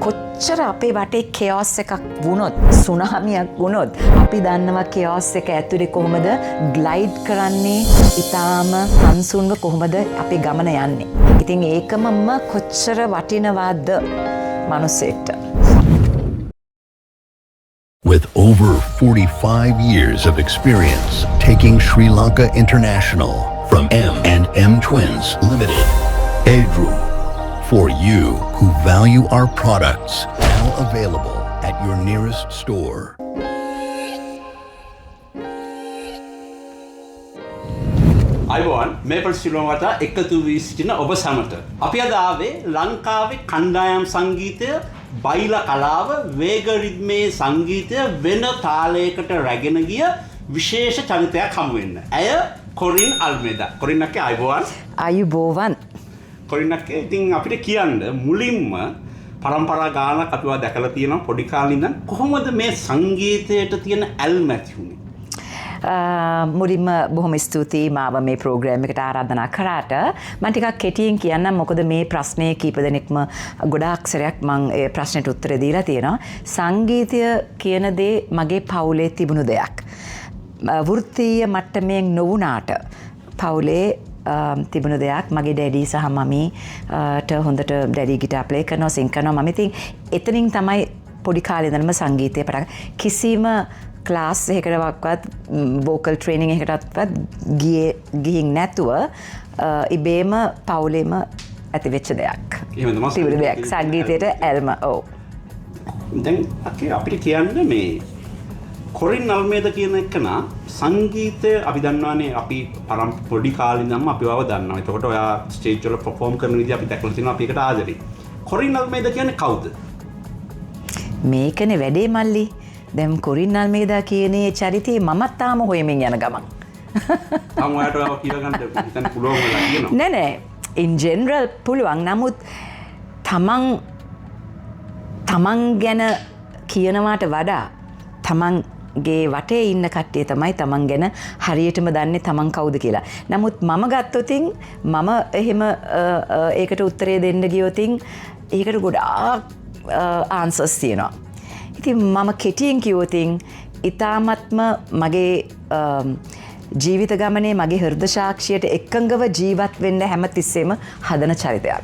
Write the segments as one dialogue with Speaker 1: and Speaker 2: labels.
Speaker 1: කොච්චර අපේ වටේ කෙයාස් එකක් වුණොත් සුනාමියක් වුණොත් අපි දන්නවා කෙයාස් එක ඇතුලේ කොහොමද ග්ලයිඩ් කරන්නේ ඊටාම සංසුන්ව කොහොමද අපේ ගමන යන්නේ. ඉතින් ඒකමම කොච්චර වටිනවද මනුස්සෙට.
Speaker 2: With over 45 years of experience taking Sri Lanka international from M&M Twins Limited, Edru, for you who value our products, now available at your nearest store.
Speaker 3: අයිබෝන් මේපල් සිලෝමට එකතු වී සිටින ඔබ සමට අපි අද ආවේ ලංකාවේ කණ්ඩායම් සංගීතය බයිලා කලාව වේග රිද්මේ සංගීතය වෙන තාලයකට රැගෙන ගිය විශේෂ චරිතයක් හමු වෙන්න. ඇය කොරින් අල්මේදා. කොරින් අක්කේ අයිබෝන්.
Speaker 1: අයුබෝවන්.
Speaker 3: කොරින් අක්කේ ඉතින් අපිට කියන්න මුලින්ම පරම්පරා ගානක් අපිව දැකලා තියෙනවා පොඩි කාලේ ඉඳන් කොහොමද මේ සංගීතයට තියෙන ඇල්ම ඇති වුනේ?
Speaker 1: මුලින්ම බොහොම ස්තුතියි මාව මේ ප්‍රෝග්‍රෑම් එකට ආරාධනා කරාට. මම ටිකක් කෙටියෙන් කියන්නම් මොකද මේ ප්‍රශ්නේ කීප දෙනෙක්ම ගොඩාක් සැරයක් මම ඒ ප්‍රශ්නෙට උත්තර දීලා තියෙනවා. සංගීතය කියන දේ මගේ පවුලේ තිබුණු දෙයක්. වෘත්තීය මට්ටමෙන් නොවුනාට පවුලේ තිබුණු දෙයක්. මගේ ඩැඩි සහ මමීට හොඳට ඩැඩි ගිටාර් ප්ලේ කරනවා සිං කරනවා. මම ඉතින් එතනින් තමයි පොඩි කාලේ ඉඳන්ම සංගීතය පටන් කිසිම ක්ලාස් එකකටවත් වෝකල් ට්‍රේනින් එකකටවත් ගිහින් නැතුව ඉබේම පවුලේම ඇති වෙච්ච දෙයක්. තිබුණු දෙයක් සංගීතයට ඇල්ම. ඔව්.
Speaker 3: දැන් අපිට කියන්න මේ කොරින් අල්මේදා කියන එකනා සංගීතය අපි දන්නවානේ අපි පොඩි කාලේ ඉඳන්ම අපිව දන්නවා. එතකොට ඔයා ස්ටේජ් වල පර්ෆෝම් කරන විදිහ අපි දැකලා තියෙනවා අපි ඒකට ආදරේ. කොරින් අල්මේදා කියන්නේ කවුද?
Speaker 1: මේකනේ වැඩේ මල්ලි. දැන් කොරින් අල්මේදා කියනේ චරිතේ මමත් තාම හොයමින් යන ගමන්.
Speaker 3: තාම ඔයාට ඔයාව කියලා ගන්න හිතන්න පුළුවන් වෙලා කියනවා.
Speaker 1: නෑ in general පුළුවන්. නමුත් තමන් ගැන කියනවාට වඩා තමන්ගේ වටේ ඉන්න කට්ටිය තමයි තමන් ගැන හරියටම දන්නේ තමන් කවුද කියලා. නමුත් මම ගත්තොතින් මම එහෙම ඒකට උත්තරේ දෙන්න ගියොතින් ඒකට ගොඩාක් ආන්සර්ස් තියෙනවා. ඉතින් මම කෙටියෙන් කිව්වොතින් ඊ타මත්ම මගේ ජීවිත ගමනේ මගේ හෘද සාක්ෂියට එකඟව ජීවත් වෙන්න හැමතිස්සෙම හදන චරිතයක්.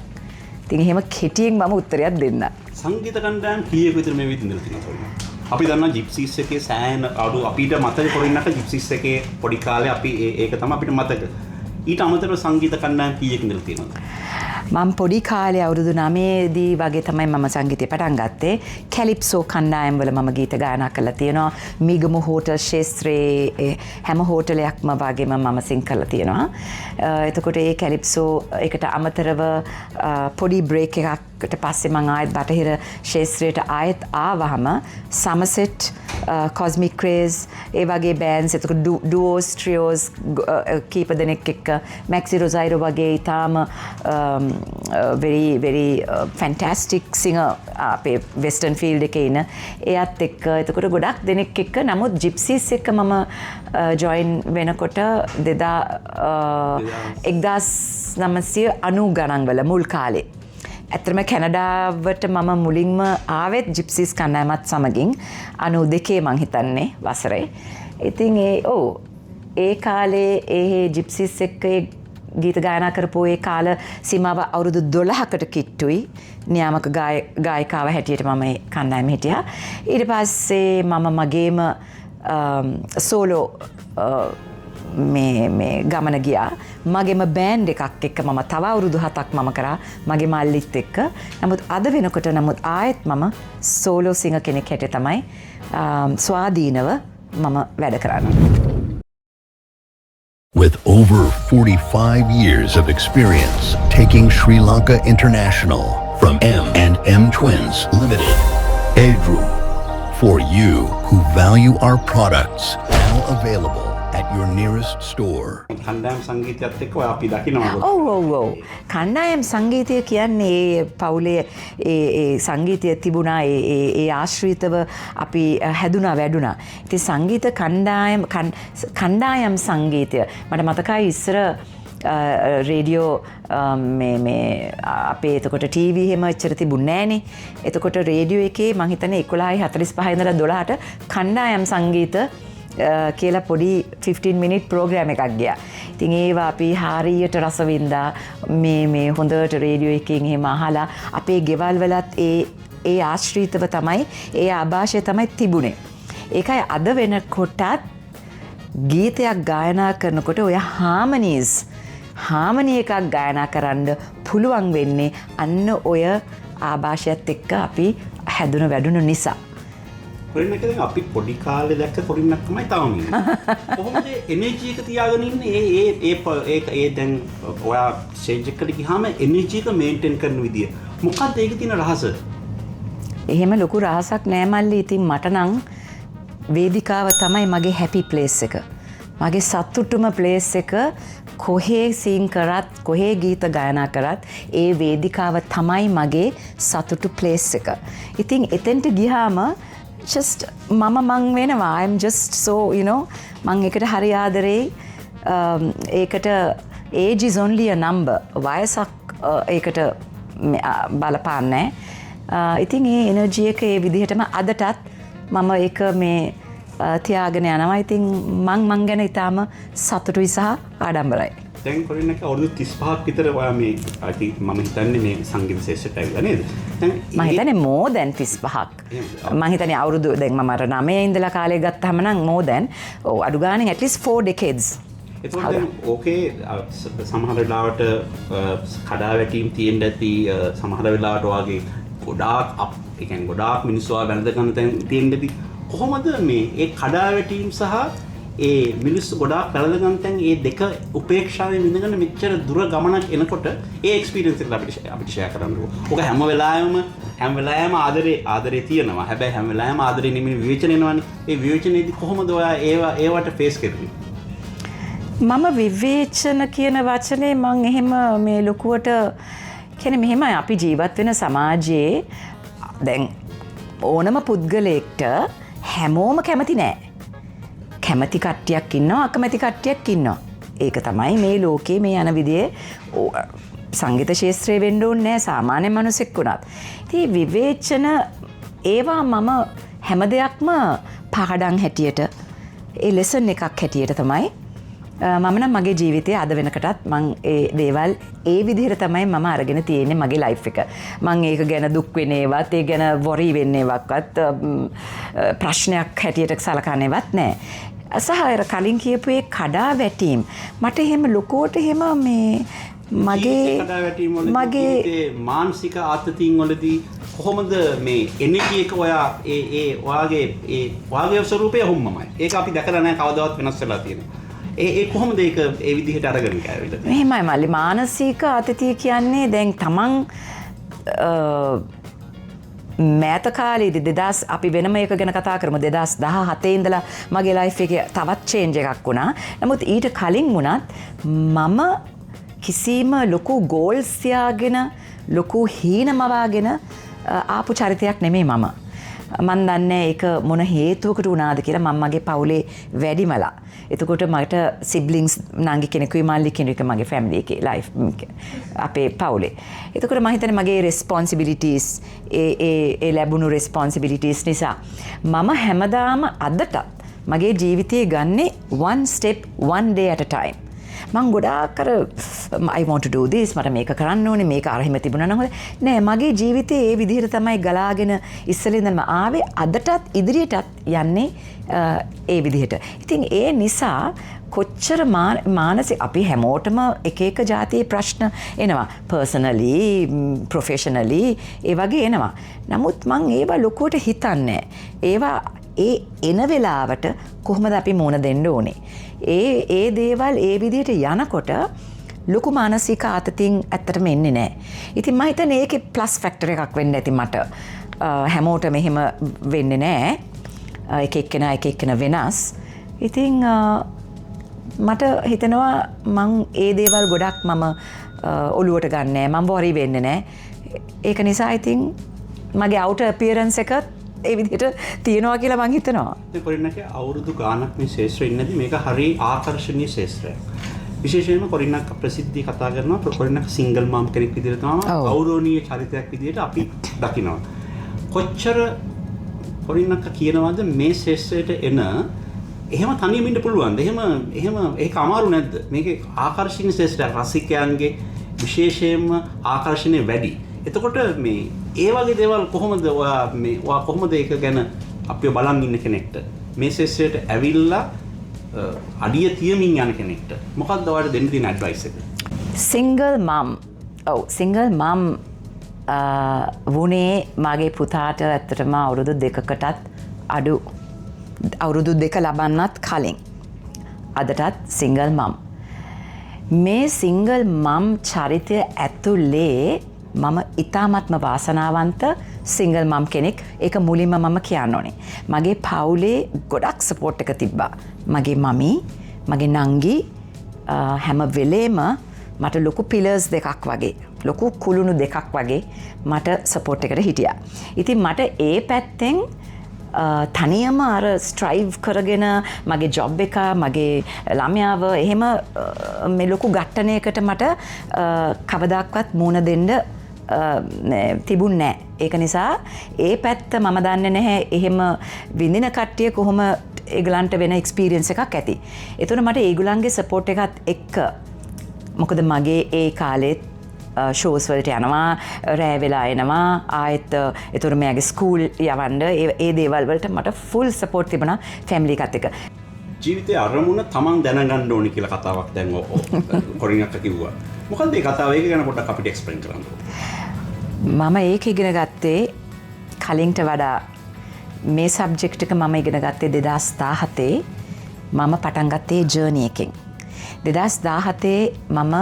Speaker 1: ඉතින් එහෙම කෙටියෙන් මම උත්තරයක් දෙන්න.
Speaker 3: සංගීත කණ්ඩායම් කීයක විතර මේ විදිහට ඉඳලා තියෙනවා. අපි දන්නවා ජිප්සීස් එකේ සෑහෙන අඩු අපිට මතක කොරින්නක ජිප්සීස් එකේ පොඩි කාලේ අපි ඒක තමයි අපිට මතක. ඊට අමතරව සංගීත කණ්ඩායම් කීයක ඉඳලා තියෙනවා?
Speaker 1: මම පොඩි කාලේ අවුරුදු 9 දී වගේ තමයි මම සංගීතය පටන් ගත්තේ. කැලිප්සෝ කණ්ඩායම් වල මම ගීත ගායනා කරලා තියෙනවා. මීගමු හෝටල් ශාස්ත්‍රයේ හැම හෝටලයක්ම වගේම මම සිං කරලා තියෙනවා. එතකොට ඒ කැලිප්සෝ එකට අමතරව පොඩි බ්‍රේක් එකකට පස්සේ මම ආයෙත් බටහිර ශාස්ත්‍රයට ආයෙත් ආවහම සමසෙට් කොස්මික් ක්‍රේස් ඒ වගේ බෑන්ඩ්ස් එතකොට ඩුවෝස් ට්‍රියෝස් කීප දෙනෙක් එක්ක මැක්සි රොසයිරෝ වගේ ඊටාම very fantastic singer අපේ වෙස්ටර්න් ෆීල්ඩ් එකේ ඉන එයත් එක්ක එතකොට ගොඩක් දෙනෙක් එක්ක නමුත් ජිප්සීස් එක්ක මම ජොයින් වෙනකොට 1990 ගණන් වල මුල් කාලේ ඇත්තටම කැනඩාවට මම මුලින්ම ආවෙත් ජිප්සීස් කණ්ඩායමත් සමගින් 92 මං හිතන්නේ වසරේ. ඉතින් ඒ කාලේ ඒ ජිප්සීස් එක්ක ගීත ගායනා කරපු ඒ කාල සීමාව අවුරුදු 12කට කිට්ටුයි. නියාමක ගායිකාව හැටියට මම ඒ කණ්ඩායමේ හිටියා. ඊට පස්සේ මම මගේම සෝලෝ මේ ගමන ගියා. මගේම බෑන්ඩ් එකක් එක්ක මම තව අවුරුදු 7ක් මම කරා මගේ මල්ලිත් එක්ක. නමුත් අද වෙනකොට ආයෙත් මම සෝලෝ සිංගර් කෙනෙක් හැටියට තමයි ස්වාධීනව මම වැඩ කරන්නේ.
Speaker 2: With over 45 years of experience taking Sri Lanka international from M&M Twins Limited, Edru, for you who value our products, now available at your nearest store.
Speaker 3: කණ්ඩායම් සංගීතයත් එක්ක අපි දකිනවා.
Speaker 1: ඔව්. කණ්ඩායම් සංගීතය කියන්නේ පවුලේ ඒ සංගීතය තිබුණා ඒ ආශ්‍රිතව අපි හැදුනා වැඩුණා. ඉතින් සංගීත කණ්ඩායම් සංගීතය මට මතකයි ඉස්සර රේඩියෝ මේ අපේ එතකොට TV එහෙම එච්චර තිබුණේ නැහනේ. එතකොට රේඩියෝ එකේ මං හිතන්නේ 11:45 ඉඳලා 12ට කණ්ඩායම් සංගීත කියලා පොඩි 15 minute program එකක් ගියා. ඉතින් ඒවා අපි හරියට රස වින්දා මේ හොඳට රේඩියෝ එකකින් එහෙම අහලා අපේ ගෙවල් වලත් ඒ ආශ්‍රිතව තමයි ඒ ආభాෂය තමයි තිබුණේ. ඒකයි අද වෙනකොටත් ගීතයක් ගායනා කරනකොට ඔය හාමනි එකක් ගායනා කරන්න පුළුවන් වෙන්නේ අන්න ඔය ආభాෂයත් එක්ක අපි හැදුන වැඩුණු නිසා.
Speaker 3: පොරින්නක දැන් අපි පොඩි කාලේ දැක්ක පොරින්නක් තමයි තාම ඉන්නේ. කොහොමද එනර්ජි එක තියාගෙන ඉන්නේ ඒ දැන් ඔයා ස්ටේජ් එකට ගියාම එනර්ජි එක මේන්ටේන් කරන විදිය. මොකක්ද ඒකේ තියෙන රහස?
Speaker 1: එහෙම ලොකු රහසක් නෑ මල්ලි. ඉතින් මට නම් වේදිකාව තමයි මගේ හැපි ප්ලේස් එක. මගේ සතුටුම ප්ලේස් එක. කොහේ සීන් කරත් කොහේ ගීත ගායනා කරත් ඒ වේදිකාව තමයි මගේ සතුටු ප්ලේස් එක. ඉතින් එතෙන්ට ගියාම just මං වෙනවා. I'm just so මං එකට හරි ආදරේ. ඒකට age is only a number. වයසක් ඒකට බලපාන්නේ. ඉතින් ඒ එනර්ජි එක ඒ විදිහටම අදටත් මම ඒක මේ තියාගෙන යනවා. ඉතින් මං ගැන ඉතාම සතුටුයි සහ ආඩම්බරයි.
Speaker 3: දැන් පොරින්නක අවුරුදු 35ක් විතර ඔයා මේ මම හිතන්නේ මේ සංගීත ශේෂ්ත්‍රයට ඇවිල්ලා නේද?
Speaker 1: මම හිතන්නේ more than 35ක්. මම හිතන්නේ අවුරුදු දැන් මම අර 9 ඉඳලා කාලේ ගත්තාම නම් more than අඩු ගානේ at least 4 decades.
Speaker 3: එතකොට දැන් ඕකේ සමහර වෙලාවට කඩාවැටීම් තියෙන්න ඇති සමහර වෙලාවට ඔයාගේ ගොඩාක් මිනිස්සු වැළඳ ගන්න තැන් තියෙන්න ඇති. කොහොමද මේ ඒ කඩාවැටීම් සහ ඒ මිනිස්සු ගොඩාක් වැළඳ ගන්න තැන් ඒ දෙක උපේක්ෂාවෙන් විඳගෙන මෙච්චර දුර ගමනක් එනකොට ඒ එක්ස්පීරියන්ස් එක අපිට ෂෙයා කරන්න ඕක. ඔක හැම වෙලාවෙම ආදරේ තියෙනවා. හැබැයි හැම වෙලාවෙම ආදරේ නෙමෙයි විවේචන එනවනේ. ඒ විවේචනයේදී කොහොමද ඔයා ඒවට ෆේස් කරන්නේ?
Speaker 1: මම විවේචන කියන වචනේ මං එහෙම මේ ලොකුවට කියන්නේ මෙහෙමයි අපි ජීවත් වෙන සමාජයේ දැන් ඕනම පුද්ගලයෙක්ට හැමෝම කැමති නෑ. කැමති කට්ටියක් ඉන්නවා අකමැති කට්ටියක් ඉන්නවා. ඒක තමයි මේ ලෝකේ මේ යන විදිහේ සංගීත ශාස්ත්‍රයේ වෙන්න ඕනේ නෑ සාමාන්‍ය මිනිසෙක් වුණත්. ඉතින් විවේචන ඒවා මම හැම දෙයක්ම පාඩම් හැටියට ඒ ලෙසන් එකක් හැටියට තමයි මම නම් මගේ ජීවිතයේ අද වෙනකටත් මං ඒ දේවල් ඒ විදිහට තමයි මම අරගෙන තියෙන්නේ මගේ ලයිෆ් එක. මං ඒක ගැන දුක් වෙන්නේවත් ඒ ගැන වොරි වෙන්නේවත් ප්‍රශ්නයක් හැටියට සලකන්නේවත් නැහැ. සහ අර කලින් කියපු ඒ කඩාවැටීම් මට එහෙම ලොකෝට එහෙම මේ මගේ
Speaker 3: මානසික ආතතීන් වලදී කොහොමද මේ එනර්ජි එක ඔයා ඔයාගේ ස්වරූපය හොම්මමයි. ඒක අපි දැකලා නැහැ කවදාවත් වෙනස් වෙලා තියෙනවා. ඒ කොහොමද ඒක ඒ විදිහට අරගෙන ගියාවිද?
Speaker 1: මෙහෙමයි මල්ලි මානසික ආතතිය කියන්නේ දැන් තමන් මෑත කාලේදී 2000 අපි වෙනම එක ගැන කතා කරමු 2017 ඉඳලා මගේ ලයිෆ් එකේ තවත් චේන්ජ් එකක් වුණා. නමුත් ඊට කලින් වුණත් මම කිසිම ලොකු ගෝල්ස් තියාගෙන ලොකු හීනමවාගෙන ආපු චරිතයක් නෙමෙයි මම. මන් දන්නේ ඒක මොන හේතුවකට වුණාද කියලා මම මගේ පවුලේ වැඩිමලා. එතකොට මට සිබ්ලින්ග්ස් නංගි කෙනෙකුයි මල්ලි කෙනෙකුයි මගේ ෆැමිලි එකේ ලයිෆ් අපේ පවුලේ. එතකොට මම හිතන්නේ මගේ රෙස්පොන්සිබිලිටීස් ඒ ලැබුණු රෙස්පොන්සිබිලිටීස් නිසා මම හැමදාම අදටත් මගේ ජීවිතේ ගන්නේ one step one day at a time. මං ගොඩාක් අර I want to do this මට මේක කරන්න ඕනේ මේක අර එහෙම තිබුණා නම් හොඳ නෑ මගේ ජීවිතේ ඒ විදිහට තමයි ගලාගෙන ඉස්සෙල්ලා ඉඳන්ම ආවේ අදටත් ඉදිරියටත් යන්නේ ඒ විදිහට. ඉතින් ඒ නිසා කොච්චර මානසික අපි හැමෝටම එක එක જાතියේ ප්‍රශ්න එනවා personally professionally ඒ වගේ එනවා. නමුත් මං ඒවා ලොකුවට හිතන්නේ ඒවා ඒ එන වෙලාවට කොහොමද අපි මුණ දෙන්න ඕනේ. ඒ දේවල් ඒ විදිහට යනකොට ලොකු මානසික ආතතියෙන් ඇත්තටම එන්නේ නැහැ. ඉතින් මම හිතන්නේ ඒකේ ප්ලස් ෆැක්ටර් එකක් වෙන්න ඇති මට. හැමෝටම එහෙම වෙන්නේ නැහැ. එක එක්කෙනා වෙනස්. ඉතින් මට හිතෙනවා මං ඒ දේවල් ගොඩක් මම ඔලුවට ගන්නෑ. මම වොරි වෙන්නේ නැහැ. ඒක නිසා ඉතින් මගේ outer appearance එකත් ඒ විදිහට තියනවා කියලා මං හිතනවා.
Speaker 3: ඒ පොරින්නක අවුරුදු ගානක් මේ ශාස්ත්‍රෙ ඉන්නදී මේක හරි ආකර්ෂණීය ශාස්ත්‍රයක්. විශේෂයෙන්ම කොරින්නක් ප්‍රසිද්ධිය කතා කරනවා කොරින්නක් සිංගල් මම් කෙනෙක් විදිහට තමයි ගෞරවනීය චරිතයක් විදිහට අපි දකිනවා. කොච්චර කොරින්නක් කියනවාද මේ ශේෂ්ත්‍රයට එන එහෙම තනියම ඉන්න පුළුවන්ද? එහෙම ඒක අමාරු නැද්ද? මේකේ ආකර්ෂණීය ශේෂ්ත්‍රයක් රසිකයන්ගේ විශේෂයෙන්ම ආකර්ෂණය වැඩි. එතකොට මේ ඒ වගේ දේවල් කොහොමද ඔයා කොහොමද ඒක ගැන අපිව බලන් ඉන්න කෙනෙක්ට මේ ශේෂ්ත්‍රයට ඇවිල්ලා අඩිය තියමින් යන කෙනෙක්ට මොකක්ද ඔයාලට දෙන්න තියෙන ඇඩ්වයිස් එක?
Speaker 1: සිංගල් මම්. සිංගල් මම් වුණේ මගේ පුතාට ඇත්තටම අවුරුදු 2කටත් අඩු අවුරුදු 2 ලබන්නත් කලින්. අදටත් සිංගල් මම්. මේ සිංගල් මම් චරිතය ඇතුලේ මම ඉතාමත්ම වාසනාවන්ත සිංගල් මම් කෙනෙක්. ඒක මුලින්ම මම කියන්න ඕනේ. මගේ පවුලේ ගොඩක් සපෝට් එක තිබ්බා. මගේ මමි, මගේ නංගි හැම වෙලේම මට ලොකු පිලර්ස් දෙකක් වගේ, ලොකු කුළුණු දෙකක් වගේ මට සපෝට් එකට හිටියා. ඉතින් මට ඒ පැත්තෙන් තනියම අර ස්ට්‍රයිව් කරගෙන මගේ ජොබ් එක, මගේ ළමයාව එහෙම මේ ලොකු ඝට්ටනයකට මට කවදාක්වත් මුණ දෙන්න තිබුණ නෑ. ඒක නිසා ඒ පැත්ත මම දන්නේ නැහැ එහෙම විඳින කට්ටිය කොහොම ඒගොල්ලන්ට වෙන එක්ස්පීරියන්ස් එකක් ඇති. ඒතකොට මට ඒගොල්ලන්ගේ සපෝට් එකත් එක්ක මොකද මගේ ඒ කාලෙත් ෂෝස් වලට යනවා, රෑ වෙලා එනවා, ආයෙත් ඒතකොට මෙයාගේ ස්කූල් යවන්න ඒ දේවල් වලට මට ෆුල් සපෝට් තිබුණා ෆැමිලි එකත් එක්ක.
Speaker 3: ජීවිතයේ අරමුණ තමන් දැනගන්න ඕනි කියලා කතාවක් දැන් කොරින්නක් කිව්වා. මොකද්ද ඒ කතාව? ඒක ගැන පොඩ්ඩක් අපිට එක්ස්ප්ලেইন කරන්න.
Speaker 1: මම ඒක ඉගෙන ගත්තේ කලින්ට වඩා මේ සබ්ජෙක්ට් එක මම ඉගෙන ගත්තේ 2017 මම පටන් ගත්තේ ජර්නි එකෙන්. 2017 මම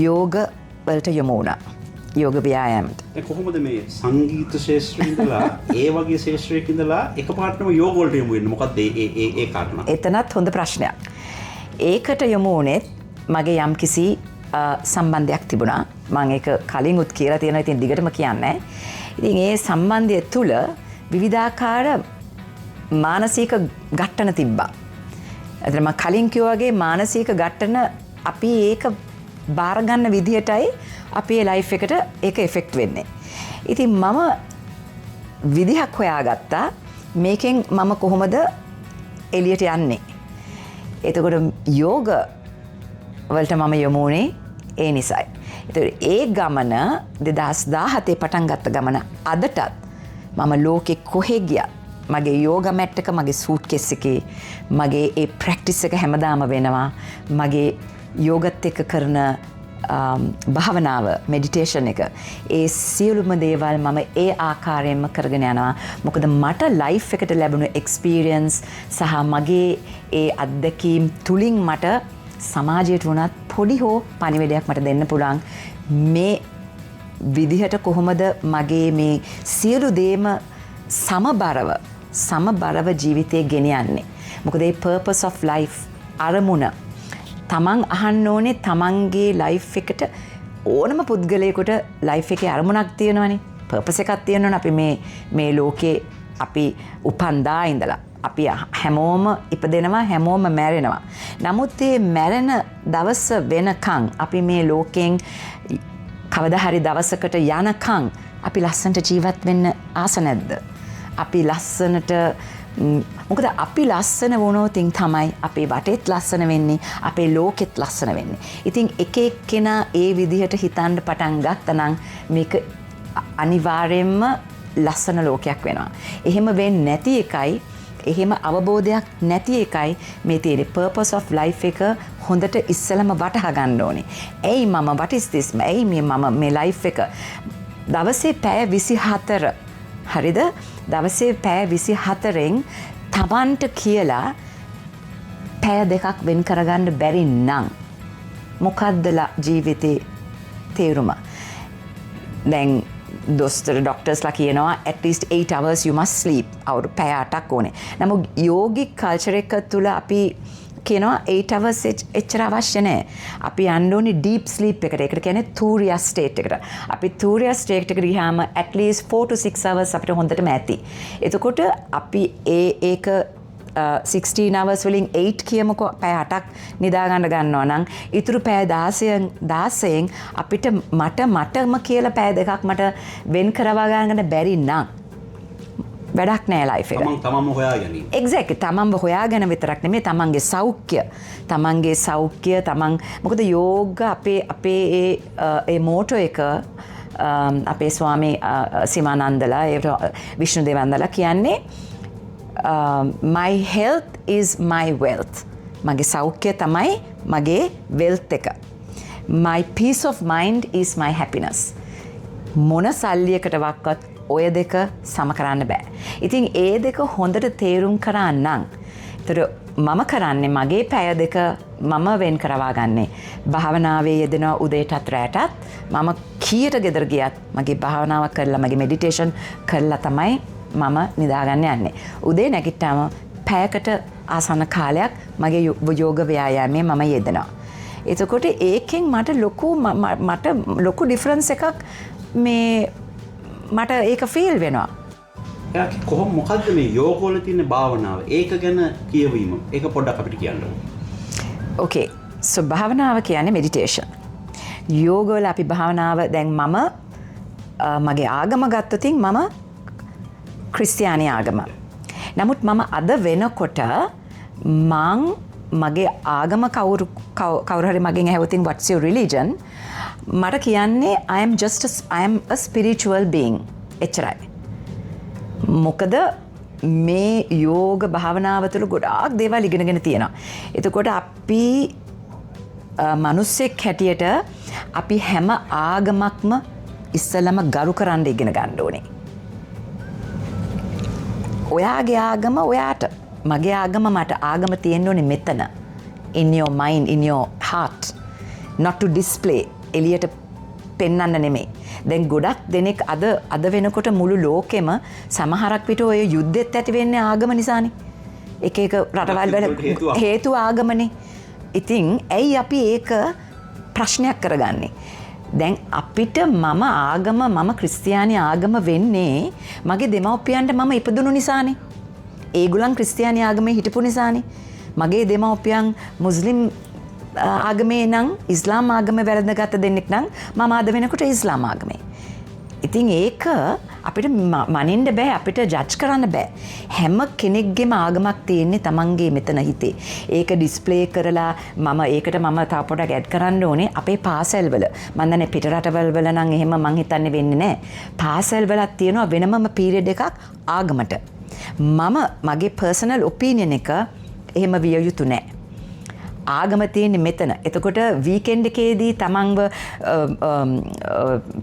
Speaker 1: යෝග වලට යොමු වුණා. යෝග ව්‍යායාමයට.
Speaker 3: දැන් කොහොමද මේ සංගීත ශාස්ත්‍රයේ ඉඳලා ඒ වගේ ශාස්ත්‍රයක ඉඳලා එකපාරටම යෝග වලට යොමු වෙන්නේ? මොකද්ද ඒ කාරණා?
Speaker 1: එතනත් හොඳ ප්‍රශ්නයක්. ඒකට යොමු වුණෙත් මගේ යම්කිසි සම්බන්ධයක් තිබුණා. මම ඒක කලින්ුත් කියලා තියෙනවා. ඉතින් දිගටම කියන්නේ. ඉතින් ඒ සම්බන්ධය තුල විවිධාකාර මානසික ඝට්ටන තිබ්බා. අතන මම කලින් කිව්වා වගේ මානසික ඝට්ටන අපි ඒක බාර ගන්න විදිහටයි අපේ ලයිෆ් එකට ඒක එෆෙක්ට් වෙන්නේ. ඉතින් මම විදිහක් හොයාගත්තා මේකෙන් මම කොහොමද එළියට යන්නේ. එතකොට යෝග වලට මම යොමු වුණේ ඒ නිසයි. එතකොට ඒ ගමන 2017 පටන් ගත්ත ගමන අදටත් මම ලෝකෙ කොහෙ ගියත් මගේ යෝග මැට් එක මගේ සූට් කේස් එකේ මගේ ඒ ප්‍රැක්ටිස් එක හැමදාම වෙනවා. මගේ යෝගත් එක්ක කරන භාවනාව මෙඩිටේෂන් එක ඒ සියලුම දේවල් මම ඒ ආකාරයෙන්ම කරගෙන යනවා. මොකද මට ලයිෆ් එකට ලැබුණු එක්ස්පීරියන්ස් සහ මගේ ඒ අත්දැකීම් තුලින් මට සමාජයට වුණත් පොඩි හෝ පණිවිඩයක් මට දෙන්න පුළුවන්. මේ විදිහට කොහොමද මගේ මේ සියලු දේම සමබරව ජීවිතේ ගෙන යන්නේ. මොකද ඒ purpose of life අරමුණ තමන් අහන්න ඕනේ තමන්ගේ ලයිෆ් එකට ඕනම පුද්ගලයෙකුට ලයිෆ් එකේ අරමුණක් තියෙනවනේ. purpose එකක් තියෙනවනේ. අපි මේ ලෝකේ අපි උපන්දා ඉඳලා අපි හැමෝම ඉපදෙනවා, හැමෝම මැරෙනවා. නමුත් මේ මැරෙන දවස වෙනකන් අපි මේ ලෝකෙන් කවදා හරි දවසකට යනකන් අපි ලස්සනට ජීවත් වෙන්න ආස නැද්ද? අපි ලස්සනට මොකද අපි ලස්සන වුණොතින් තමයි අපේ වටේත් ලස්සන වෙන්නේ, අපේ ලෝකෙත් ලස්සන වෙන්නේ. ඉතින් එක එක්කෙනා ඒ විදිහට හිතන්න පටන් ගත්තනම් මේක අනිවාර්යයෙන්ම ලස්සන ලෝකයක් වෙනවා. එහෙම වෙන්නේ නැති එකයි, එහෙම අවබෝධයක් නැති එකයි මේ තියෙන purpose of life එක හොඳට ඉස්සලම වටහා ගන්න ඕනේ. ඇයි මම what is this? ඇයි මම මේ life එක දවසේ පැය 24 හරිද? දවසේ පැය 24න් තමන්ට කියලා පැය දෙකක් වෙන් කරගන්න බැරි නම් මොකද්ද ජීවිතේ තේරුම? දැන් ඩොක්ටර්ස්ලා කියනවා at least 8 hours you must sleep. අවුරු පැය 8ක් ඕනේ. නමුත් යෝගික් කල්චර් එක තුල අපි කියනවා 8 hours එච්චර අවශ්‍ය නැහැ. අපි යන්න ඕනේ deep sleep එකට. ඒකට කියන්නේ තූරියා ස්ටේට් එකට. අපි තූරියා ස්ටේට් එකට ගියාම at least 4 to 6 hours අපිට හොඳටම ඇති. එතකොට අපි ඒක 16 hours වලින් 8 කියමුකෝ පැය 8ක් නිදාගන්න ගන්නවා නම් ඉතුරු පැය 16න් අපිට මටම කියලා පැය දෙකක් මට වෙන් කරවා ගන්න බැරි නම් වැඩක් නෑ ලයිෆ් එක.
Speaker 3: තමන්ම හොයාගනි.
Speaker 1: එක්සැක්ට්ලි තමන්ව හොයාගෙන විතරක් නෙමෙයි තමන්ගේ සෞඛ්‍ය තමන් මොකද යෝග අපේ ඒ මෝටෝ එක අපේ ස්වාමී සිමානන්දලා විෂ්ණු දේවන්දලා කියන්නේ my health is my wealth. මගේ සෞඛ්‍ය තමයි මගේ wealth එක. my peace of mind is my happiness. මොන සල්ලියකට වක්වත් ඔය දෙක සම කරන්න බෑ. ඉතින් ඒ දෙක හොඳට තේරුම් කරා නම් ඒතර මම කරන්නේ මගේ පැය දෙක මම වෙන් කරවා ගන්නේ. භාවනාවේ යෙදෙනවා උදේටත් රැටත්. මම කීයට ගෙදර ගියත් මගේ භාවනාව කරලා මගේ මෙඩිටේෂන් කරලා තමයි මම නිදාගන්න යන්නේ. උදේ නැගිට්ටාම පැයකට ආසන්න කාලයක් මගේ යෝග ව්‍යායාමයේ මම යෙදෙනවා. එතකොට ඒකෙන් මට ලොකු ඩිෆරන්ස් එකක් මට ඒක ෆීල් වෙනවා.
Speaker 3: මොකද්ද මේ යෝගවල තියෙන භාවනාව? ඒක ගැන කියවීම. ඒක පොඩ්ඩක් අපිට කියන්න.
Speaker 1: ඕකේ. සෝ භාවනාව කියන්නේ මෙඩිටේෂන්. යෝගවල අපි භාවනාව දැන් මම මගේ ආගම ගත්තොතින් මම ක්‍රිස්තියානි ආගම. නමුත් මම අද වෙනකොට මගේ ආගම කවුරු හරි මගෙන් ඇහුවොතින් what's your religion? මට කියන්නේ I am a spiritual being. එච්චරයි. මොකද මේ යෝග භාවනාව තුළ ගොඩාක් දේවල් ඉගෙනගෙන තියෙනවා. එතකොට අපි මිනිස්සෙක් හැටියට අපි හැම ආගමක්ම ඉස්සලම ගරු කරන්න ඉගෙන ගන්න ඕනේ. ඔයාගේ ආගම ඔයාට, මගේ ආගම මට. ආගම තියෙන්න ඕනේ මෙතන. In your mind, in your heart. Not to display. එලියට පෙන්වන්න නෙමෙයි. දැන් ගොඩක් දෙනෙක් අද වෙනකොට මුළු ලෝකෙම සමහරක් විට ඔය යුද්ධෙත් ඇති වෙන්නේ ආගම නිසානේ. එක රටවල් වල හේතුව ආගමනේ. ඉතින් ඇයි අපි ඒක ප්‍රශ්නයක් කරගන්නේ? දැන් අපිට මම ක්‍රිස්තියානි ආගම වෙන්නේ මගේ දෙමව්පියන්ට මම ඉපදුණු නිසානේ. ඒගොල්ලන් ක්‍රිස්තියානි ආගමේ හිටපු නිසානේ. මගේ දෙමව්පියන් මුස්ලිම් ආගමේ නම් ඉස්ලාම් ආගමේ වැළඳගත් දෙන්නෙක් නම් මම අද වෙනකොට ඉස්ලාම් ආගමේ. ඉතින් ඒක අපිට මනින්න බෑ, අපිට ජජ් කරන්න බෑ. හැම කෙනෙක්ගේම ආගමක් තියෙන්නේ තමන්ගේ මෙතන හිතේ. ඒක ඩිස්ප්ලේ කරලා ඒකට මම තව පොඩක් ඇඩ් කරන්න ඕනේ අපේ පාසල්වල. මම දන්නේ පිට රටවල් වල නම් එහෙම මං හිතන්නේ වෙන්නේ නැහැ. පාසල්වලක් තියෙනවා වෙනමම පීරියඩ් එකක් ආගමට. මගේ පර්සනල් ඔපීනියන් එක එහෙම විය යුතු නැහැ. ආගම තියෙන්නේ මෙතන. එතකොට වීකෙන්ඩ් එකේදී තමන්ව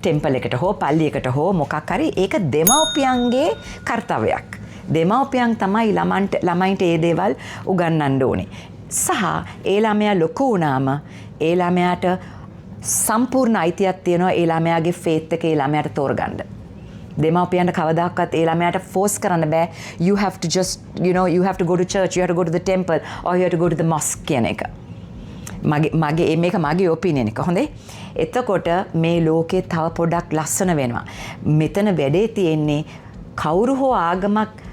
Speaker 1: ටෙම්පල් එකට හෝ පල්ලියකට හෝ මොකක් හරි ඒක දෙමව්පියන්ගේ කාර්යයක්. දෙමව්පියන් තමයි ළමයින්ට ඒ දේවල් උගන්වන්න ඕනේ. සහ ඒ ළමයා ලොකු වුණාම ඒ ළමයාට සම්පූර්ණ අයිතියක් තියෙනවා ඒ ළමයාගේ ෆේත් එක ඒ ළමයාට තෝරගන්න. දෙමව්පියන්ට කවදාකවත් ඒ ළමයාට ෆෝස් කරන්න බෑ. You have to just, you have to go to church, you have to go to the temple, or you have to go to the mosque කියන එක. මේක මගේ ඔපිනියන් එක. හොඳේ? එතකොට මේ ලෝකේ තව පොඩක් ලස්සන වෙනවා. මෙතන වැඩේ තියෙන්නේ කවුරු හෝ ආගමක්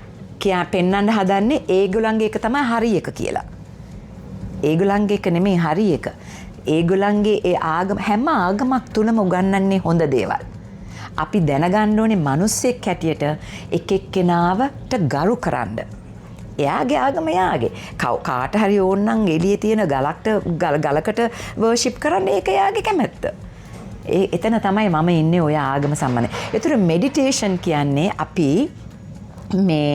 Speaker 1: පෙන්වන්න හදන්නේ ඒගොල්ලන්ගේ එක තමයි හරි එක කියලා. ඒගොල්ලන්ගේ එක නෙමෙයි හරි එක. ඒගොල්ලන්ගේ ඒ ආගම හැම ආගමක් තුලම උගන්වන්නේ හොඳ දේවල්. අපි දැනගන්න ඕනේ මිනිස්සෙක් හැටියට එක එක්කෙනාවට ගරු කරන්න. එයාගේ ආගම එයාගේ. කාට හරි ඕනනම් එළියේ තියෙන ගලකට වර්ෂිප් කරන්න ඒක එයාගේ කැමැත්ත. එතන තමයි මම ඉන්නේ ඔය ආගම සම්බන්ධයෙන්. ඒතර මෙඩිටේෂන් කියන්නේ අපි මේ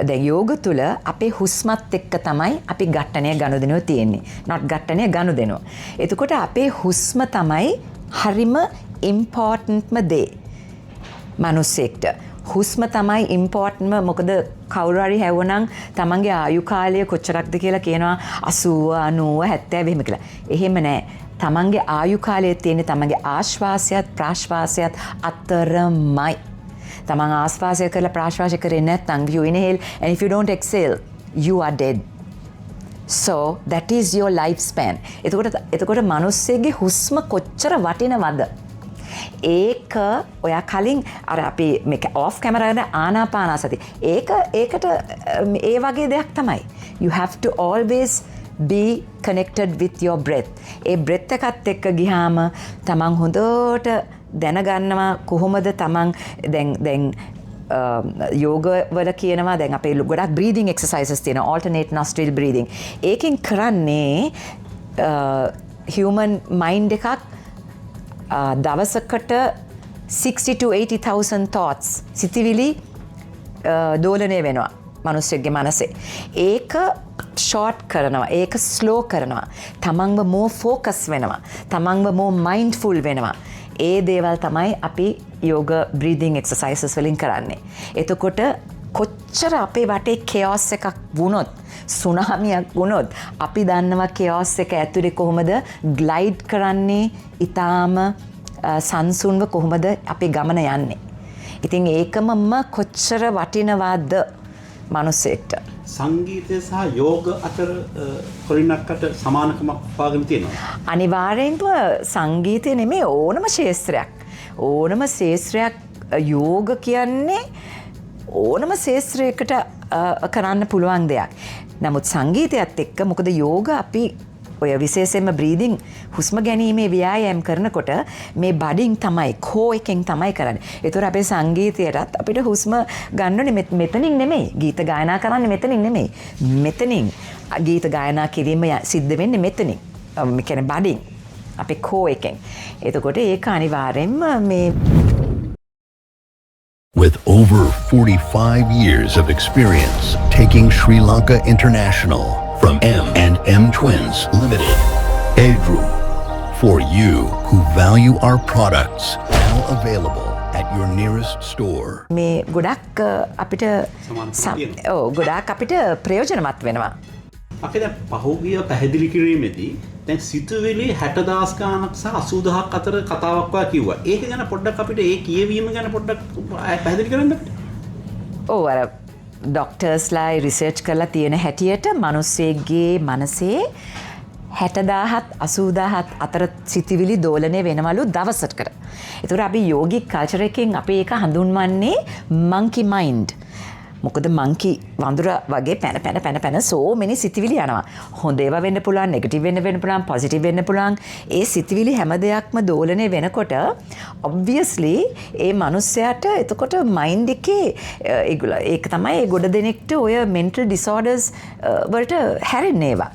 Speaker 1: දැන් යෝග තුල අපේ හුස්මත් එක්ක තමයි අපි ඝට්ටනය ගනුදෙනුව තියෙන්නේ. not ඝට්ටනය ගනුදෙනුව. එතකොට අපේ හුස්ම තමයි හරිම ඉම්පෝටන්ට්ම දේ. මිනිස්සෙක්ට හුස්ම තමයි ඉම්පෝර්ටන්ට්ම. මොකද කවුරු හරි හැවුවනම් තමන්ගේ ආයු කාලය කොච්චරක්ද කියලා කියනවා 80 90 70 එහෙම කියලා. එහෙම නෑ. තමන්ගේ ආයු කාලය තියෙන්නේ තමන්ගේ ආශ්වාසයත් ප්‍රාශ්වාසයත් අතරමයි. තමන් ආශ්වාසය කරලා ප්‍රාශ්වාසය කරේ නැත්නම් you inhale and if you don't exhale you are dead. So that is your lifespan. එතකොට මිනිස්සෙගේ හුස්ම කොච්චර වටිනවද? ඒක ඔයා කලින් අර අපි මේක ඔෆ් කැමරා කරන ආනාපානසති. ඒකට ඒ වගේ දෙයක් තමයි. You have to always be connected with your breath. A breath එකත් එක්ක ගියාම තමන් හොඳට දැනගන්නවා කොහොමද තමන් දැන් යෝග වල කියනවා දැන් අපේ ගොඩක් breathing exercises තියෙනවා alternate nostril breathing. ඒකෙන් කරන්නේ human mind එකක් දවසකට 60 to 80,000 thoughts සිතිවිලි දෝලණය වෙනවා මිනිස්සුගේ මනසේ. ඒක ෂෝට් කරනවා, ඒක ස්ලෝ කරනවා. තමන්ව more focus වෙනවා. තමන්ව more mindful වෙනවා. ඒ දේවල් තමයි අපි යෝග breathing exercises වලින් කරන්නේ. එතකොට කොච්චර අපේ වටේ chaos එකක් වුණොත්, සුනාමියක් වුණොත් අපි දන්නවා chaos එක ඇතුලේ කොහොමද glide කරන්නේ, ඊටාම සංසුන්ව කොහොමද අපේ ගමන යන්නේ. ඉතින් ඒකමම කොච්චර වටිනවද මිනිස්සෙක්ට.
Speaker 3: සංගීතය සහ යෝග අතර කොරිනක්කට සමානකමක් පාගෙන තියෙනවා.
Speaker 1: අනිවාර්යෙන්ම සංගීතය නෙමෙයි ඕනම ශාස්ත්‍රයක්. ඕනම ශාස්ත්‍රයක් යෝග කියන්නේ ඕනම ශාස්ත්‍රයකට කරන්න පුළුවන් දෙයක්. නමුත් සංගීතයත් එක්ක මොකද යෝග අපි ඔය විශේෂයෙන්ම බ්‍රීදිං හුස්ම ගැනීමේ ව්‍යායාම් කරනකොට මේ බඩින් තමයි කෝ එකෙන් තමයි කරන්නේ. ඒතර අපේ සංගීතයටත් අපිට හුස්ම ගන්න ඕනේ මෙතනින් නෙමෙයි. ගීත ගායනා කරන්නේ මෙතනින් නෙමෙයි. මෙතනින් ගීත ගායනා කිරීම සිද්ධ වෙන්නේ මෙතනින්. මේ කියන්නේ බඩින් අපේ කෝ එකෙන්. එතකොට ඒක අනිවාර්යෙන්ම මේ
Speaker 2: With over 45 years of experience taking Sri Lanka international from M&M Twins Limited, Edru, for you who value our products, now available at your nearest store.
Speaker 1: මේ ගොඩක් අපිට ගොඩක් අපිට ප්‍රයෝජනවත් වෙනවා.
Speaker 3: අපි දැන් පහුගිය පැහැදිලි කිරීමේදී දැන් සිතුවිලි 60,000 ගානක් සහ 80,000ක් අතර කතාවක් වා කිව්වා. ඒක ගැන පොඩ්ඩක් අපිට ඒ කියවීම ගැන පොඩ්ඩක් පැහැදිලි කරන්න.
Speaker 1: ඔව් අර ඩොක්ටර්ස්ලා රිසර්ච් කරලා තියෙන හැටියට මිනිස්සෙගේ මනසේ 60,000ත් 80,000ත් අතර සිතිවිලි දෝලණය වෙනවලු දවසකට. ඒතර අපි යෝගික් කල්චර් එකෙන් අපි ඒක හඳුන්වන්නේ monkey mind. මොකද මංකි වඳුර වගේ පැන so many සිතිවිලි යනවා. හොඳ ඒවා වෙන්න පුළුවන්, නෙගටිව් වෙන්න පුළුවන්, පොසිටිව් වෙන්න පුළුවන්. ඒ සිතිවිලි හැම දෙයක්ම දෝලණය වෙනකොට obviously ඒ මනුස්සයාට එතකොට මයින්ඩ් එකේ ඒක තමයි ඒ ගොඩ දෙනෙක්ට ඔය mental disorders වලට හැරෙන්නේ ඒවා.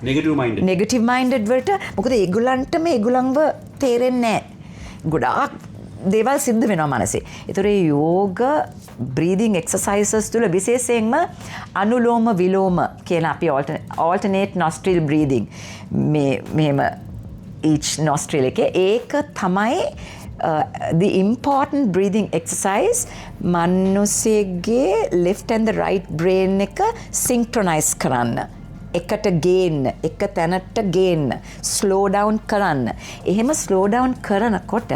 Speaker 1: negative minded වලට මොකද ඒගොල්ලන්ට මේගොල්ලන්ව තේරෙන්නේ නැහැ. ගොඩාක් දේවල් සිද්ධ වෙනවා මනසේ. ඒතර යෝග breathing exercises තුල විශේෂයෙන්ම අනුලෝම විලෝම කියන අපි alternate nostril breathing මෙහෙම each nostril එකේ ඒක තමයි the important breathing exercise මනුස්සයෙක්ගේ left and the right brain එක synchronize කරන්න. එකට ගේන්න, එක තැනට ගේන්න, slow down කරන්න. එහෙම slow down කරනකොට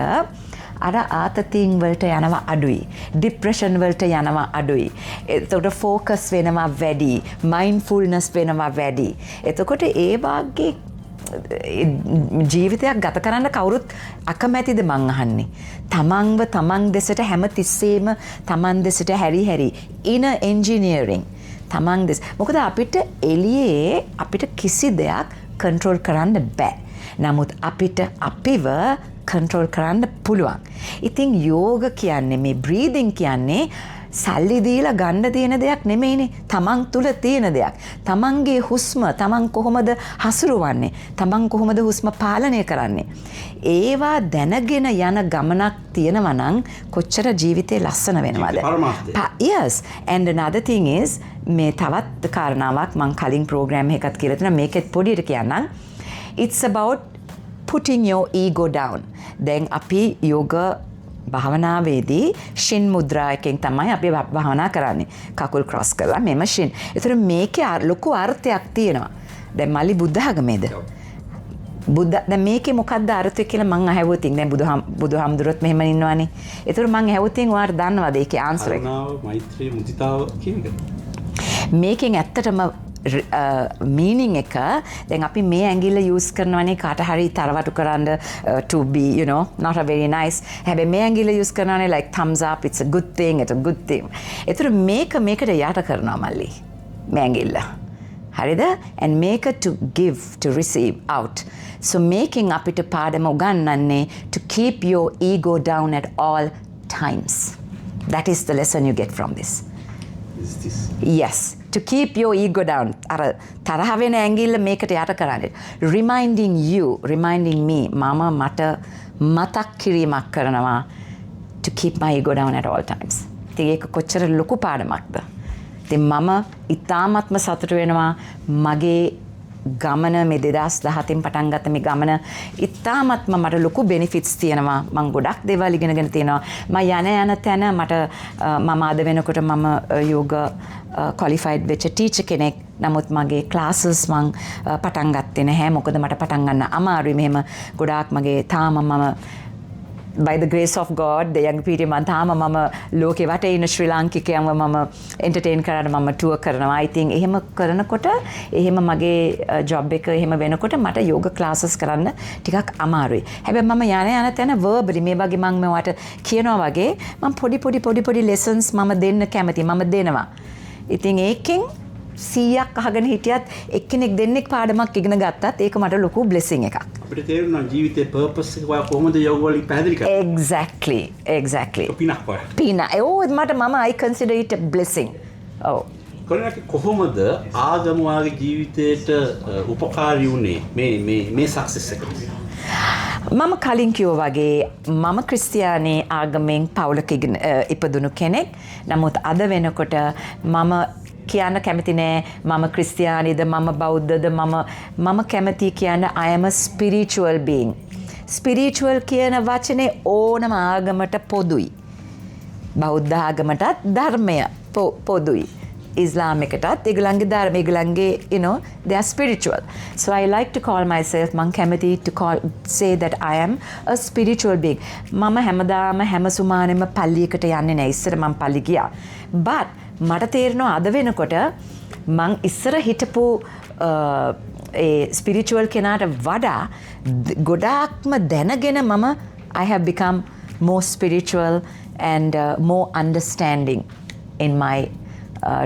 Speaker 1: අර ආතතින් වලට යනවා අඩුයි. ડિප්‍රෙෂන් වලට යනවා අඩුයි. එතකොට ફોකස් වෙනවා වැඩි. මයින්ඩ්ෆුල්නස් වෙනවා වැඩි. එතකොට ඒ වාගේ ජීවිතයක් ගත කරන්න කවුරුත් අකමැතිද මං අහන්නේ. තමන්ව තමන් දෙසට හැම තිස්සෙම තමන් දෙසට හැරි inner engineering තමන් දෙස. මොකද අපිට එළියේ අපිට කිසි දෙයක් කන්ට්‍රෝල් කරන්න බෑ. නමුත් අපිට අපිව කන්ට්‍රෝල් කරන්න පුළුවන්. ඉතින් යෝග කියන්නේ මේ බ්‍රීදිං කියන්නේ සල්ලි දීලා ගන්න තියෙන දෙයක් නෙමෙයිනේ. තමන් තුල තියෙන දෙයක්. තමන්ගේ හුස්ම තමන් කොහොමද හසුරුවන්නේ? තමන් කොහොමද හුස්ම පාලනය කරන්නේ? ඒවා දැනගෙන යන ගමනක් තියෙනවා නම් කොච්චර ජීවිතේ ලස්සන වෙනවද? Yes, and another thing is මේ තවත් කාරණාවක් මම කලින් ප්‍රෝග්‍රෑම් එකකත් කියලා තියෙනවා මේකෙත් පොඩියට කියන්නම්. It's about putting your ego down. දැන් අපි යෝග භාවනාවේදී ශින් මුද්‍රාවකින් තමයි අපි භාවනා කරන්නේ. කකුල් ක්‍රොස් කරලා මෙම ශින්. ඒතර මේකේ ලොකු අර්ථයක් තියෙනවා. දැන් මල්ලි බුද්ධ ආගමේද? දැන් මේකේ මොකක්ද අර්ථය කියලා මං අහුවොත් දැන් බුදුහාමුදුරුවොත් මෙහෙම ඉන්නවනේ. ඒතර මං අහුවොත් ඔයාලා දන්නවද ඒකේ ආන්සර් එක?
Speaker 3: කරුණාව, මෛත්‍රිය, මුදිතාව කියන එක.
Speaker 1: මේකෙන් ඇත්තටම meaning එක දැන් අපි මේ ඇඟිල්ල use කරනවනේ කාට හරි තරවටු කරන්න to be you know not a very nice හැබැයි මේ ඇඟිල්ල use කරනවනේ like thumbs up it's a good thing it's a good thing ඒතර මේකට යට කරනවා මල්ලි මේ ඇඟිල්ල හරිද and මේක to give to receive out so making අපිට පාඩම උගන්වන්නේ to keep your ego down at all times that is the lesson you get from this
Speaker 3: Is this?
Speaker 1: yes to keep your ego down අර තරහ වෙන ඇඟිල්ල මේකට යට කරන්නේ reminding me මම මට මතක් කිරීමක් කරනවා to keep my ego down at all times ඉතින් ඒක කොච්චර ලොකු පාඩමක්ද ඉතින් මම ඉතාමත්ම සතුටු වෙනවා මගේ ගමන මේ 2017 පටන් ගත්ත මේ ගමන ඉතාමත්ම මට ලොකු බෙනිෆිට්ස් තියෙනවා මම ගොඩක් දේවල් ඉගෙනගෙන තියෙනවා මම යන තැන මට මම අද වෙනකොට මම යෝග qualified වෙච්ච ටීචර් කෙනෙක් නමුත් මගේ ක්ලාසස් මම පටන් ගත්තේ නැහැ මොකද මට පටන් ගන්න අමාරුයි මෙහෙම ගොඩාක් මගේ තාම මම by the grace of God the young people මම තාම මම ලෝකේ වටේ ඉන්න ශ්‍රී ලාංකිකයන්ව මම entertain කරන්න මම tour කරනවා I think එහෙම කරනකොට එහෙම මගේ job එක එහෙම වෙනකොට මට yoga classes කරන්න ටිකක් අමාරුයි හැබැයි මම යන තැන verbally මේ වගේ මම මේවට කියනවා වගේ මම පොඩි lessons මම දෙන්න කැමතියි මම දෙනවා ඉතින් ඒකෙන් 100ක් අහගෙන හිටියත් එක්කෙනෙක් දෙන්නෙක් පාඩමක් ඉගෙන ගත්තත් ඒක මට ලොකු blessing එකක්
Speaker 3: අපිට තේරෙනවා ජීවිතේ purpose එක ඔයා කොහොමද යෝග වලින් පැහැදිලි කරන්නේ
Speaker 1: exactly
Speaker 3: පිනක් ඔයා
Speaker 1: පින මට මම I consider it a blessing
Speaker 3: කොරණක කොහොමද ආගම වාගේ ජීවිතේට උපකාරී වුණේ මේ සක්සස් එක
Speaker 1: මම කලින් කිව්වා වගේ මම ක්‍රිස්තියානි ආගමෙන් පවුලක ඉපදුණු කෙනෙක් නමුත් අද වෙනකොට මම කියන්න කැමති නෑ මම ක්‍රිස්තියානිද මම බෞද්ධද මම කැමති කියන්න I am a spiritual being spiritual කියන වචනේ ඕනම ආගමට පොදුයි බෞද්ධ ආගමටත් ධර්මය පොදුයි ඉස්ලාම් එකටත් ඒගොල්ලන්ගේ ධර්ම ඒගොල්ලන්ගේ you know they are spiritual so I like to call myself මං කැමති to say that I am a spiritual being මම හැමදාම හැම සුමානෙම පල්ලියකට යන්නේ නෑ ඉස්සර මං පල්ලි ගියා but මට තේරෙනවා අද වෙනකොට මං ඉස්සර හිටපු ඒ ස්පිරිචුවල් කෙනාට වඩා ගොඩාක්ම දැනගෙන මම I have become more spiritual and more understanding in my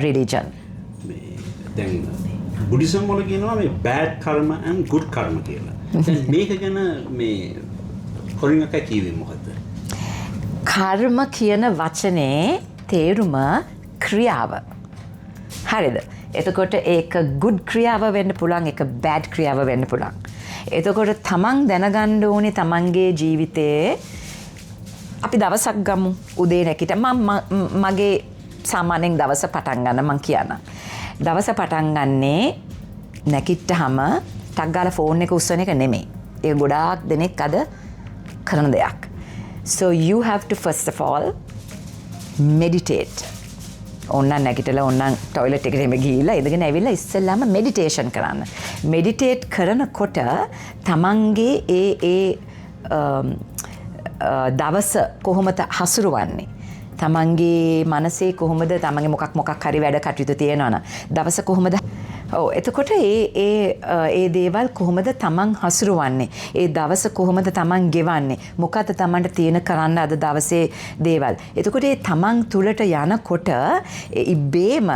Speaker 1: religion.
Speaker 3: දැන් බුද්දිසම් වල කියනවා මේ bad karma and good karma කියලා. දැන් මේක ගැන මේ කොරින්ගක කියවේ මොකද්ද?
Speaker 1: කර්ම කියන වචනේ තේරුම ක්‍රියාව. හරිද? එතකොට ඒක good ක්‍රියාව වෙන්න පුළුවන් ඒක bad ක්‍රියාව වෙන්න පුළුවන්. එතකොට තමන් දැනගන්න ඕනේ තමන්ගේ ජීවිතේ අපි දවසක් ගමු උදේ නැගිට මගේ සාමාන්‍යයෙන් දවස පටන් ගන්න මං කියන්නම්. දවස පටන් ගන්නේ නැගිට්ටහම ටක් ගාලා ෆෝන් එක උස්සන එක නෙමෙයි. ඒක ගොඩාක් දෙනෙක් අද කරන දෙයක්. So you have to first of all meditate. ඔන්න නැගිටලා ඔන්න টয়ලට් එකට එමෙ ගිහිල්ලා ඉඳගෙන ඇවිල්ලා ඉස්සෙල්ලාම මෙඩිටේෂන් කරන්න. මෙඩිටේට් කරනකොට තමන්ගේ ඒ දවස කොහොමද හසුරුවන්නේ? තමන්ගේ මනසේ කොහොමද තමන්ගේ මොකක් හරි වැඩ කටයුතු තියෙනවනම් දවස කොහොමද එතකොට ඒ දේවල් කොහොමද තමන් හසුරුවන්නේ ඒ දවස කොහොමද තමන් ගෙවන්නේ මොකද තමන්ට තියෙන කරන්න අද දවසේ දේවල් එතකොට ඒ තමන් තුලට යනකොට ඉබේම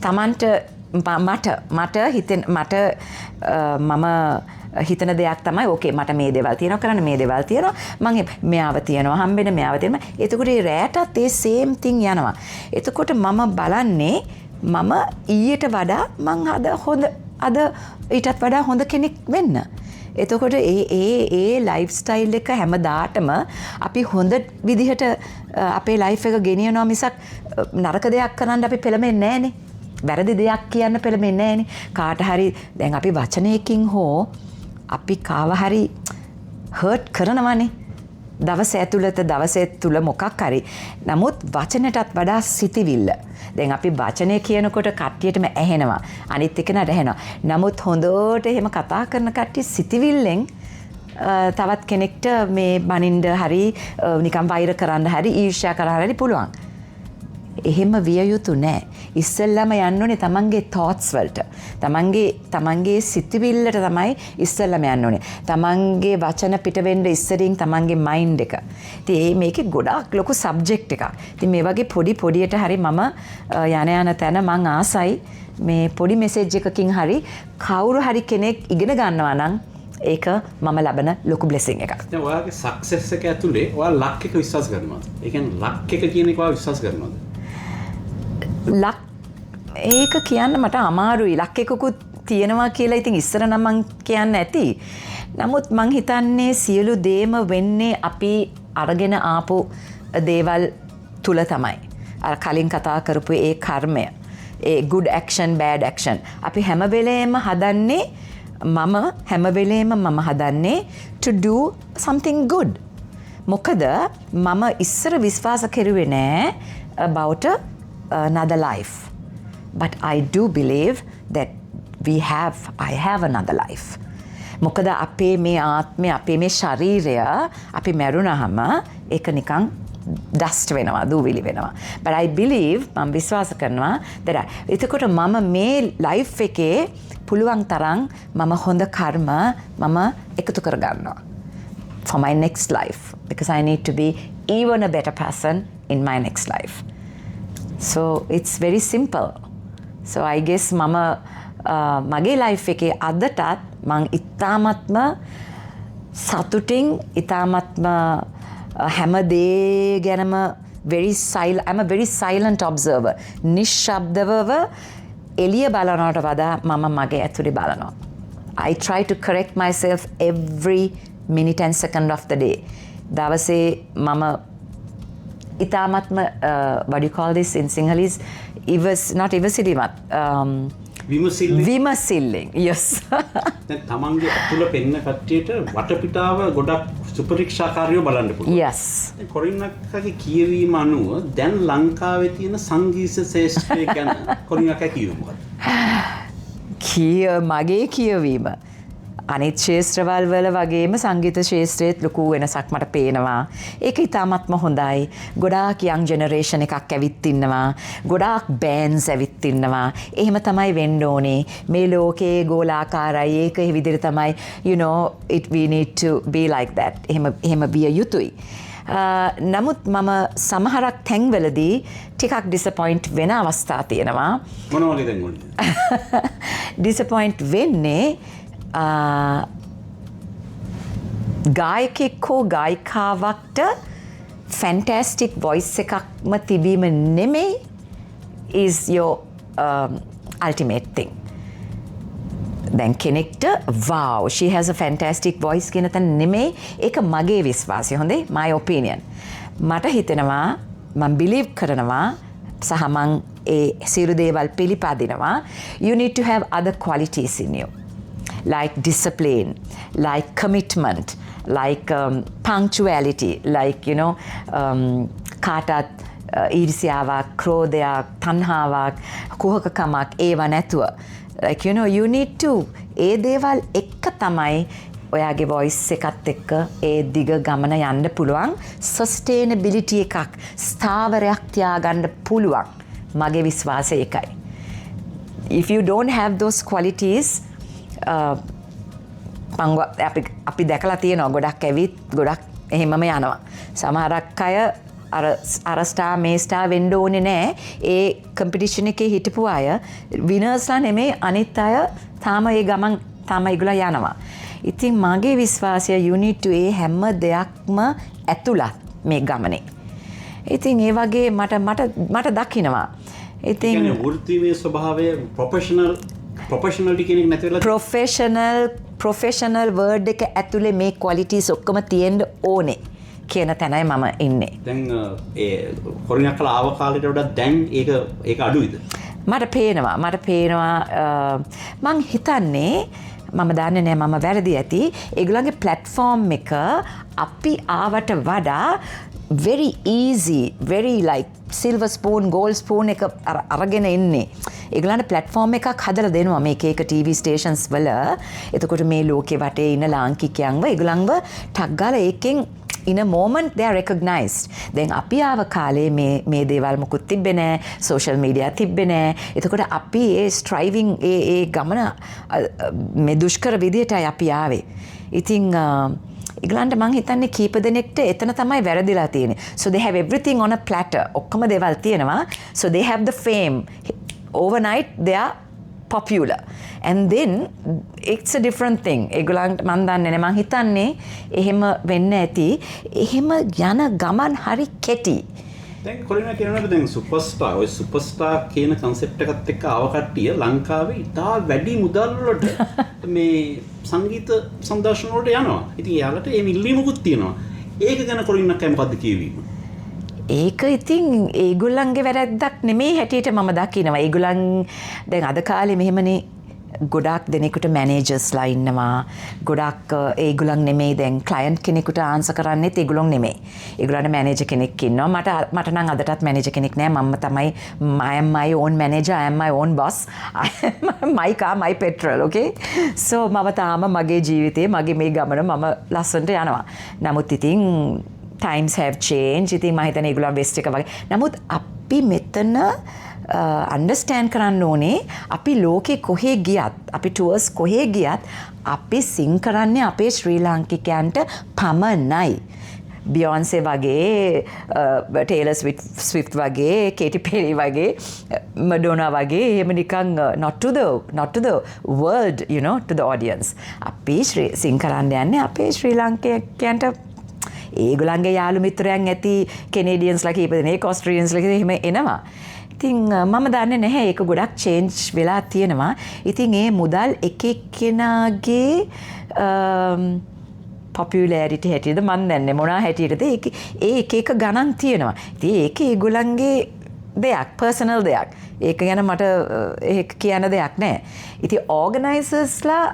Speaker 1: තමන්ට මම හිතන දෙයක් තමයි ඕකේ මට මේ දේවල් තියෙනවා කරන්න මේ දේවල් තියෙනවා මම මෙයාව තියෙනවා හම්බෙන මෙයාව තියෙනවා එතකොට ඒ රැටත් ඒ same thing යනවා එතකොට මම බලන්නේ මම ඊට වඩා මං අද ඊටත් වඩා හොඳ කෙනෙක් වෙන්න එතකොට ඒ ලයිෆ් ස්ටයිල් එක හැමදාටම අපි හොඳ විදිහට අපේ ලයිෆ් එක ගෙනියනවා මිසක් නරක දෙයක් කරන්න අපි පෙළඹෙන්නේ නැහනේ වැරදි දෙයක් කියන්න පෙළඹෙන්නේ නැහනේ කාට හරි දැන් අපි වචනයකින් හෝ අපි කාව හරි හර්ට් කරනවානේ දවස තුල මොකක් හරි නමුත් වචනටත් වඩා සිතිවිල්ල දැන් අපි වචනය කියනකොට කට්ටියටම ඇහෙනවා අනිත් එකනට ඇහෙනවා නමුත් හොඳට එහෙම කතා කරන කට්ටිය සිතිවිල්ලෙන් තවත් කෙනෙක්ට මේ බනින්න හරි නිකන් වෛර කරන්න හරි ඊර්ෂ්‍යා කරන්න හරි පුළුවන් එහෙම විය යුතු නෑ ඉස්සෙල්ලාම යන්න ඕනේ තමන්ගේ thoughts වලට. තමන්ගේ සිතුවිල්ලට තමයි ඉස්සෙල්ලාම යන්න ඕනේ. තමන්ගේ වචන පිට වෙන්න ඉස්සරින් තමන්ගේ mind එක. ඉතින් මේකේ ගොඩාක් ලොකු subject එකක්. ඉතින් මේ වගේ පොඩියට හරි මම යන තැන මං ආසයි මේ පොඩි message එකකින් හරි කවුරු හරි කෙනෙක් ඉගෙන ගන්නවා නම් ඒක මම ලබන ලොකු බ්ලෙසිං එකක්.
Speaker 3: දැන් ඔයාගේ සක්සස් එක ඇතුලේ ඔයා ලක් එක විශ්වාස කරනවද? ඒ කියන්නේ ලක් එක කියන එක ඔයා විශ්වාස කරනවද?
Speaker 1: ලක් ඒක කියන්න මට අමාරුයි. ලක් එකකුත් තියෙනවා කියලා ඉතින් ඉස්සර නම් මං කියන්න ඇති. නමුත් මං හිතන්නේ සියලු දේම වෙන්නේ අපි අරගෙන ආපු දේවල් තුල තමයි. අර කලින් කතා කරපු ඒ කර්මය. ඒ good action bad action. අපි හැම වෙලේම හදන්නේ මම හැම වෙලේම මම හදන්නේ to do something good. මොකද මම ඉස්සර විශ්වාස කරුවේ නෑ about another life. But I do believe that I have another life. මොකද අපේ මේ ආත්මය අපේ මේ ශරීරය අපි මැරුණාම ඒක නිකන් dust වෙනවා දූවිලි වෙනවා. But I believe මම විශ්වාස කරනවා that එතකොට මම මේ life එකේ පුළුවන් තරම් මම හොඳ කර්ම මම එකතු කරගන්නවා for my next life because I need to be even a better person in my next life. So it's very simple. So I guess මම මගේ life එකේ අදටත් මං ඉතාමත්ම සතුටින් ඉතාමත්ම හැම දේ ගැනම I'm a very silent observer. නිශ්ශබ්දව එළිය බලනවට වඩා මම මගේ ඇතුලේ බලනවා. I try to correct myself every minute and second of the day. දවසේ මම ඉතාමත්ම what do you call this in Sinhalese? Not ඉවසිලිමත්. විමසිල්ලෙන්. Yes.
Speaker 3: දැන් තමන්ගේ අතුල පෙන්න කට්ටියට වටපිටාව ගොඩක් සුපරීක්ෂාකාරීව බලන්න පුළුවන්.
Speaker 1: Yes.
Speaker 3: දැන් කොරින්නක්කගේ කියවීම අනුව දැන් ලංකාවේ තියෙන සංගීත ශාස්ත්‍රය ගැන කොරින්නක්ක කියුවේ මොකක්ද?
Speaker 1: මගේ කියවීම අනිත් ශාස්ත්‍රවල වල වගේම සංගීත ශාස්ත්‍රයේත් ලොකු වෙනසක් මට පේනවා. ඒක ඉතාමත්ම හොඳයි. ගොඩාක් young generation එකක් ඇවිත් ඉන්නවා. ගොඩාක් bands ඇවිත් ඉන්නවා. එහෙම තමයි වෙන්න ඕනේ. මේ ලෝකේ ගෝලාකාරයි. ඒක ඒ විදිහට තමයි we need to be like that. එහෙම විය යුතුයි. නමුත් මම සමහරක් තැන්වලදී ටිකක් disappoint වෙන අවස්ථා තියෙනවා.
Speaker 3: මොනවද දැන් උනේ?
Speaker 1: disappoint වෙන්නේ ගායකෙක් හෝ ගායිකාවක්ට fantastic voice එකක්ම තිබීම නෙමෙයි is your ultimate thing. දැන් කෙනෙක්ට wow she has a fantastic voice කියන තැන නෙමෙයි ඒක මගේ විශ්වාසය. හොඳේ my opinion. මට හිතෙනවා මම believe කරනවා සහ මං ඒ සියලු දේවල් පිළිපදිනවා you need to have other qualities in you. Like discipline, like commitment, like punctuality, like කාටත් ඊර්ෂ්‍යාවක්, ක්‍රෝධයක්, තණ්හාවක්, කුහකකමක් ඒව නැතුව. Like you need to ඒ දේවල් එක්ක තමයි ඔයාගේ voice එකත් එක්ක ඒ දිග ගමන යන්න පුළුවන් sustainability එකක් ස්ථාවරයක් තියාගන්න පුළුවන්. මගේ විශ්වාසය ඒකයි. If you don't have those qualities අපි දැකලා තියෙනවා ගොඩක් ඇවිත් ගොඩක් එහෙමම යනවා. සමහරක් අය අර ස්ටාර් මේ ස්ටාර් වෙන්න ඕනේ නෑ. ඒ කම්පිටිෂන් එකේ හිටපු අය විනර්ස්ලා නෙමේ අනිත් අය තාම ඒ ගමන් තාම ඒගොල්ලෝ යනවා. ඉතින් මගේ විශ්වාසය you need to ඒ හැම දෙයක්ම ඇතුළත් මේ ගමනේ. ඉතින් ඒ වගේ මට දකින්නවා. ඉතින්
Speaker 3: කියන්නේ වෘත්තීය ස්වභාවය professionality කියන එක නැති වෙලා
Speaker 1: professional word එක ඇතුලේ මේ qualities ඔක්කොම තියෙන්න ඕනේ කියන තැනයි මම ඉන්නේ.
Speaker 3: දැන් ඒ කොරින්නක්කල ආව කාලේට වඩා දැන් ඒක අඩුයිද?
Speaker 1: මට පේනවා මං හිතන්නේ මම දන්නේ නෑ මම වැරදි ඇති. ඒගොල්ලන්ගේ platform එක අපි ආවට වඩා very easy, very like silver spoon gold spoon එක අරගෙන ඉන්නේ. ඒගොල්ලන්ට ප්ලැට්ෆෝම් එකක් හදලා දෙනවා මේ එක ටීවී ස්ටේෂන්ස් වල. එතකොට මේ ලෝකේ වටේ ඉන්න ලාංකිකයන්ව ඒගොල්ලන්ව ටක් ගාලා ඒකෙන් in a moment they are recognized. දැන් අපි ආව කාලේ මේ දේවල් මොකුත් තිබ්බේ නෑ, social media තිබ්බේ නෑ. එතකොට අපි ඒ striving ඒ ගමන මේ දුෂ්කර විදියටයි අපි ආවේ. ඉතින් ඒගොල්ලන්ට මං හිතන්නේ කීප දෙනෙක්ට එතන තමයි වැරදිලා තියෙන්නේ. So they have everything on a platter. ඔක්කොම දේවල් තියෙනවා. So they have the fame. Overnight they are popular. And then it's a different thing. ඒගොල්ලන්ට මන් දන්නේ නැහැ. මං හිතන්නේ එහෙම වෙන්න ඇති. එහෙම යන ගමන් හරි කෙටි.
Speaker 3: දැන් කොරිනා කියනවාට දැන් සුපර්ස්ටාර් කියන concept එකත් එක්ක ආව කට්ටිය ලංකාවේ ඉතා වැඩි මුදල් වලට මේ සංගීත සංදර්ශන වලට යනවා. ඉතින් යාලට ඒ මිල්ලියමකුත් තියෙනවා. ඒක ගැන කොරිනා කෑ මොකද්ද කියවීම?
Speaker 1: ඒක ඉතින් ඒගොල්ලන්ගේ වැරැද්දක් නෙමෙයි හැටියට මම දකිනවා. ඒගොල්ලන් දැන් අද කාලේ මෙහෙමනේ ගොඩක් දෙනෙකුට මැනේජර්ස්ලා ඉන්නවා. ගොඩක් ඒගොල්ලන් නෙමෙයි දැන් ක්ලයන්ට් කෙනෙකුට ආන්සර් කරන්නේත් ඒගොල්ලන් නෙමෙයි. ඒගොල්ලන්ට මැනේජර් කෙනෙක් ඉන්නවා. මට නම් අදටත් මැනේජර් කෙනෙක් නෑ. මම තමයි I am my own manager, I am my own boss. I am my car, my petrol, okay? So මම තාම මගේ ජීවිතේ මගේ මේ ගමන මම ලස්සනට යනවා. නමුත් ඉතින් times have changed. ඉතින් මම හිතන්නේ ඒගොල්ලන් වෙස්ට් එක වගේ. නමුත් අපි මෙතන understand කරන්න ඕනේ අපි ලෝකේ කොහේ ගියත් අපි tours කොහේ ගියත් අපි sing කරන්නේ අපේ ශ්‍රී ලාංකිකයන්ට පමණයි. Beyonce වගේ Taylor Swift වගේ Katy Perry වගේ Madonna වගේ එහෙම නිකන් not to the world, you know, to the audience. අපි sing කරන්න යන්නේ අපේ ශ්‍රී ලාංකිකයන්ට. ඒගොල්ලන්ගේ යාළු මිත්‍රයන් ඇති කෙනේඩියන්ස්ලා කීප දෙනෙක් ඔස්ට්‍රේලියන්ස්ලා එහෙම එනවා. ඉතින් මම දන්නේ නැහැ ඒක ගොඩක් චේන්ජ් වෙලා තියෙනවා. ඉතින් ඒ මුදල් එක එක්කෙනාගේ popularity හැටියද මන් දන්නේ මොනවා හැටියටද ඒ එක ගණන් තියෙනවා. ඉතින් ඒක ඒගොල්ලන්ගේ දෙයක්, personal දෙයක්. ඒක ගැන මට ඒක කියන්න දෙයක් නැහැ. ඉතින් organisers-ලා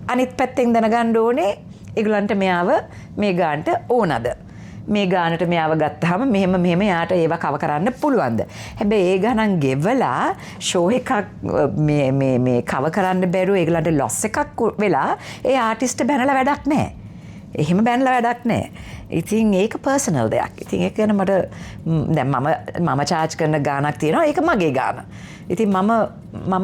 Speaker 1: අනිත් පැත්තෙන් දැනගන්න ඕනේ ඒගොල්ලන්ට මෙයාව මේ ගානට ඕනද? මේ ගානට මෙයාව ගත්තාම මෙහෙම යාට ඒව කව කරන්න පුළුවන්ද? හැබැයි ඒ ගණන් ගෙවලා ෂෝ එකක් මේ කව කරන්න බැරුව ඒගොල්ලන්ට ලොස් එකක් වෙලා ඒ ආටිස්ට් බැනලා වැඩක් නැහැ. එහෙම බැනලා වැඩක් නැහැ. ඉතින් ඒක පර්සනල් දෙයක්. ඉතින් ඒක ගැන මට දැන් මම charge කරන ගානක් තියෙනවා. ඒක මගේ ගාන. ඉතින් මම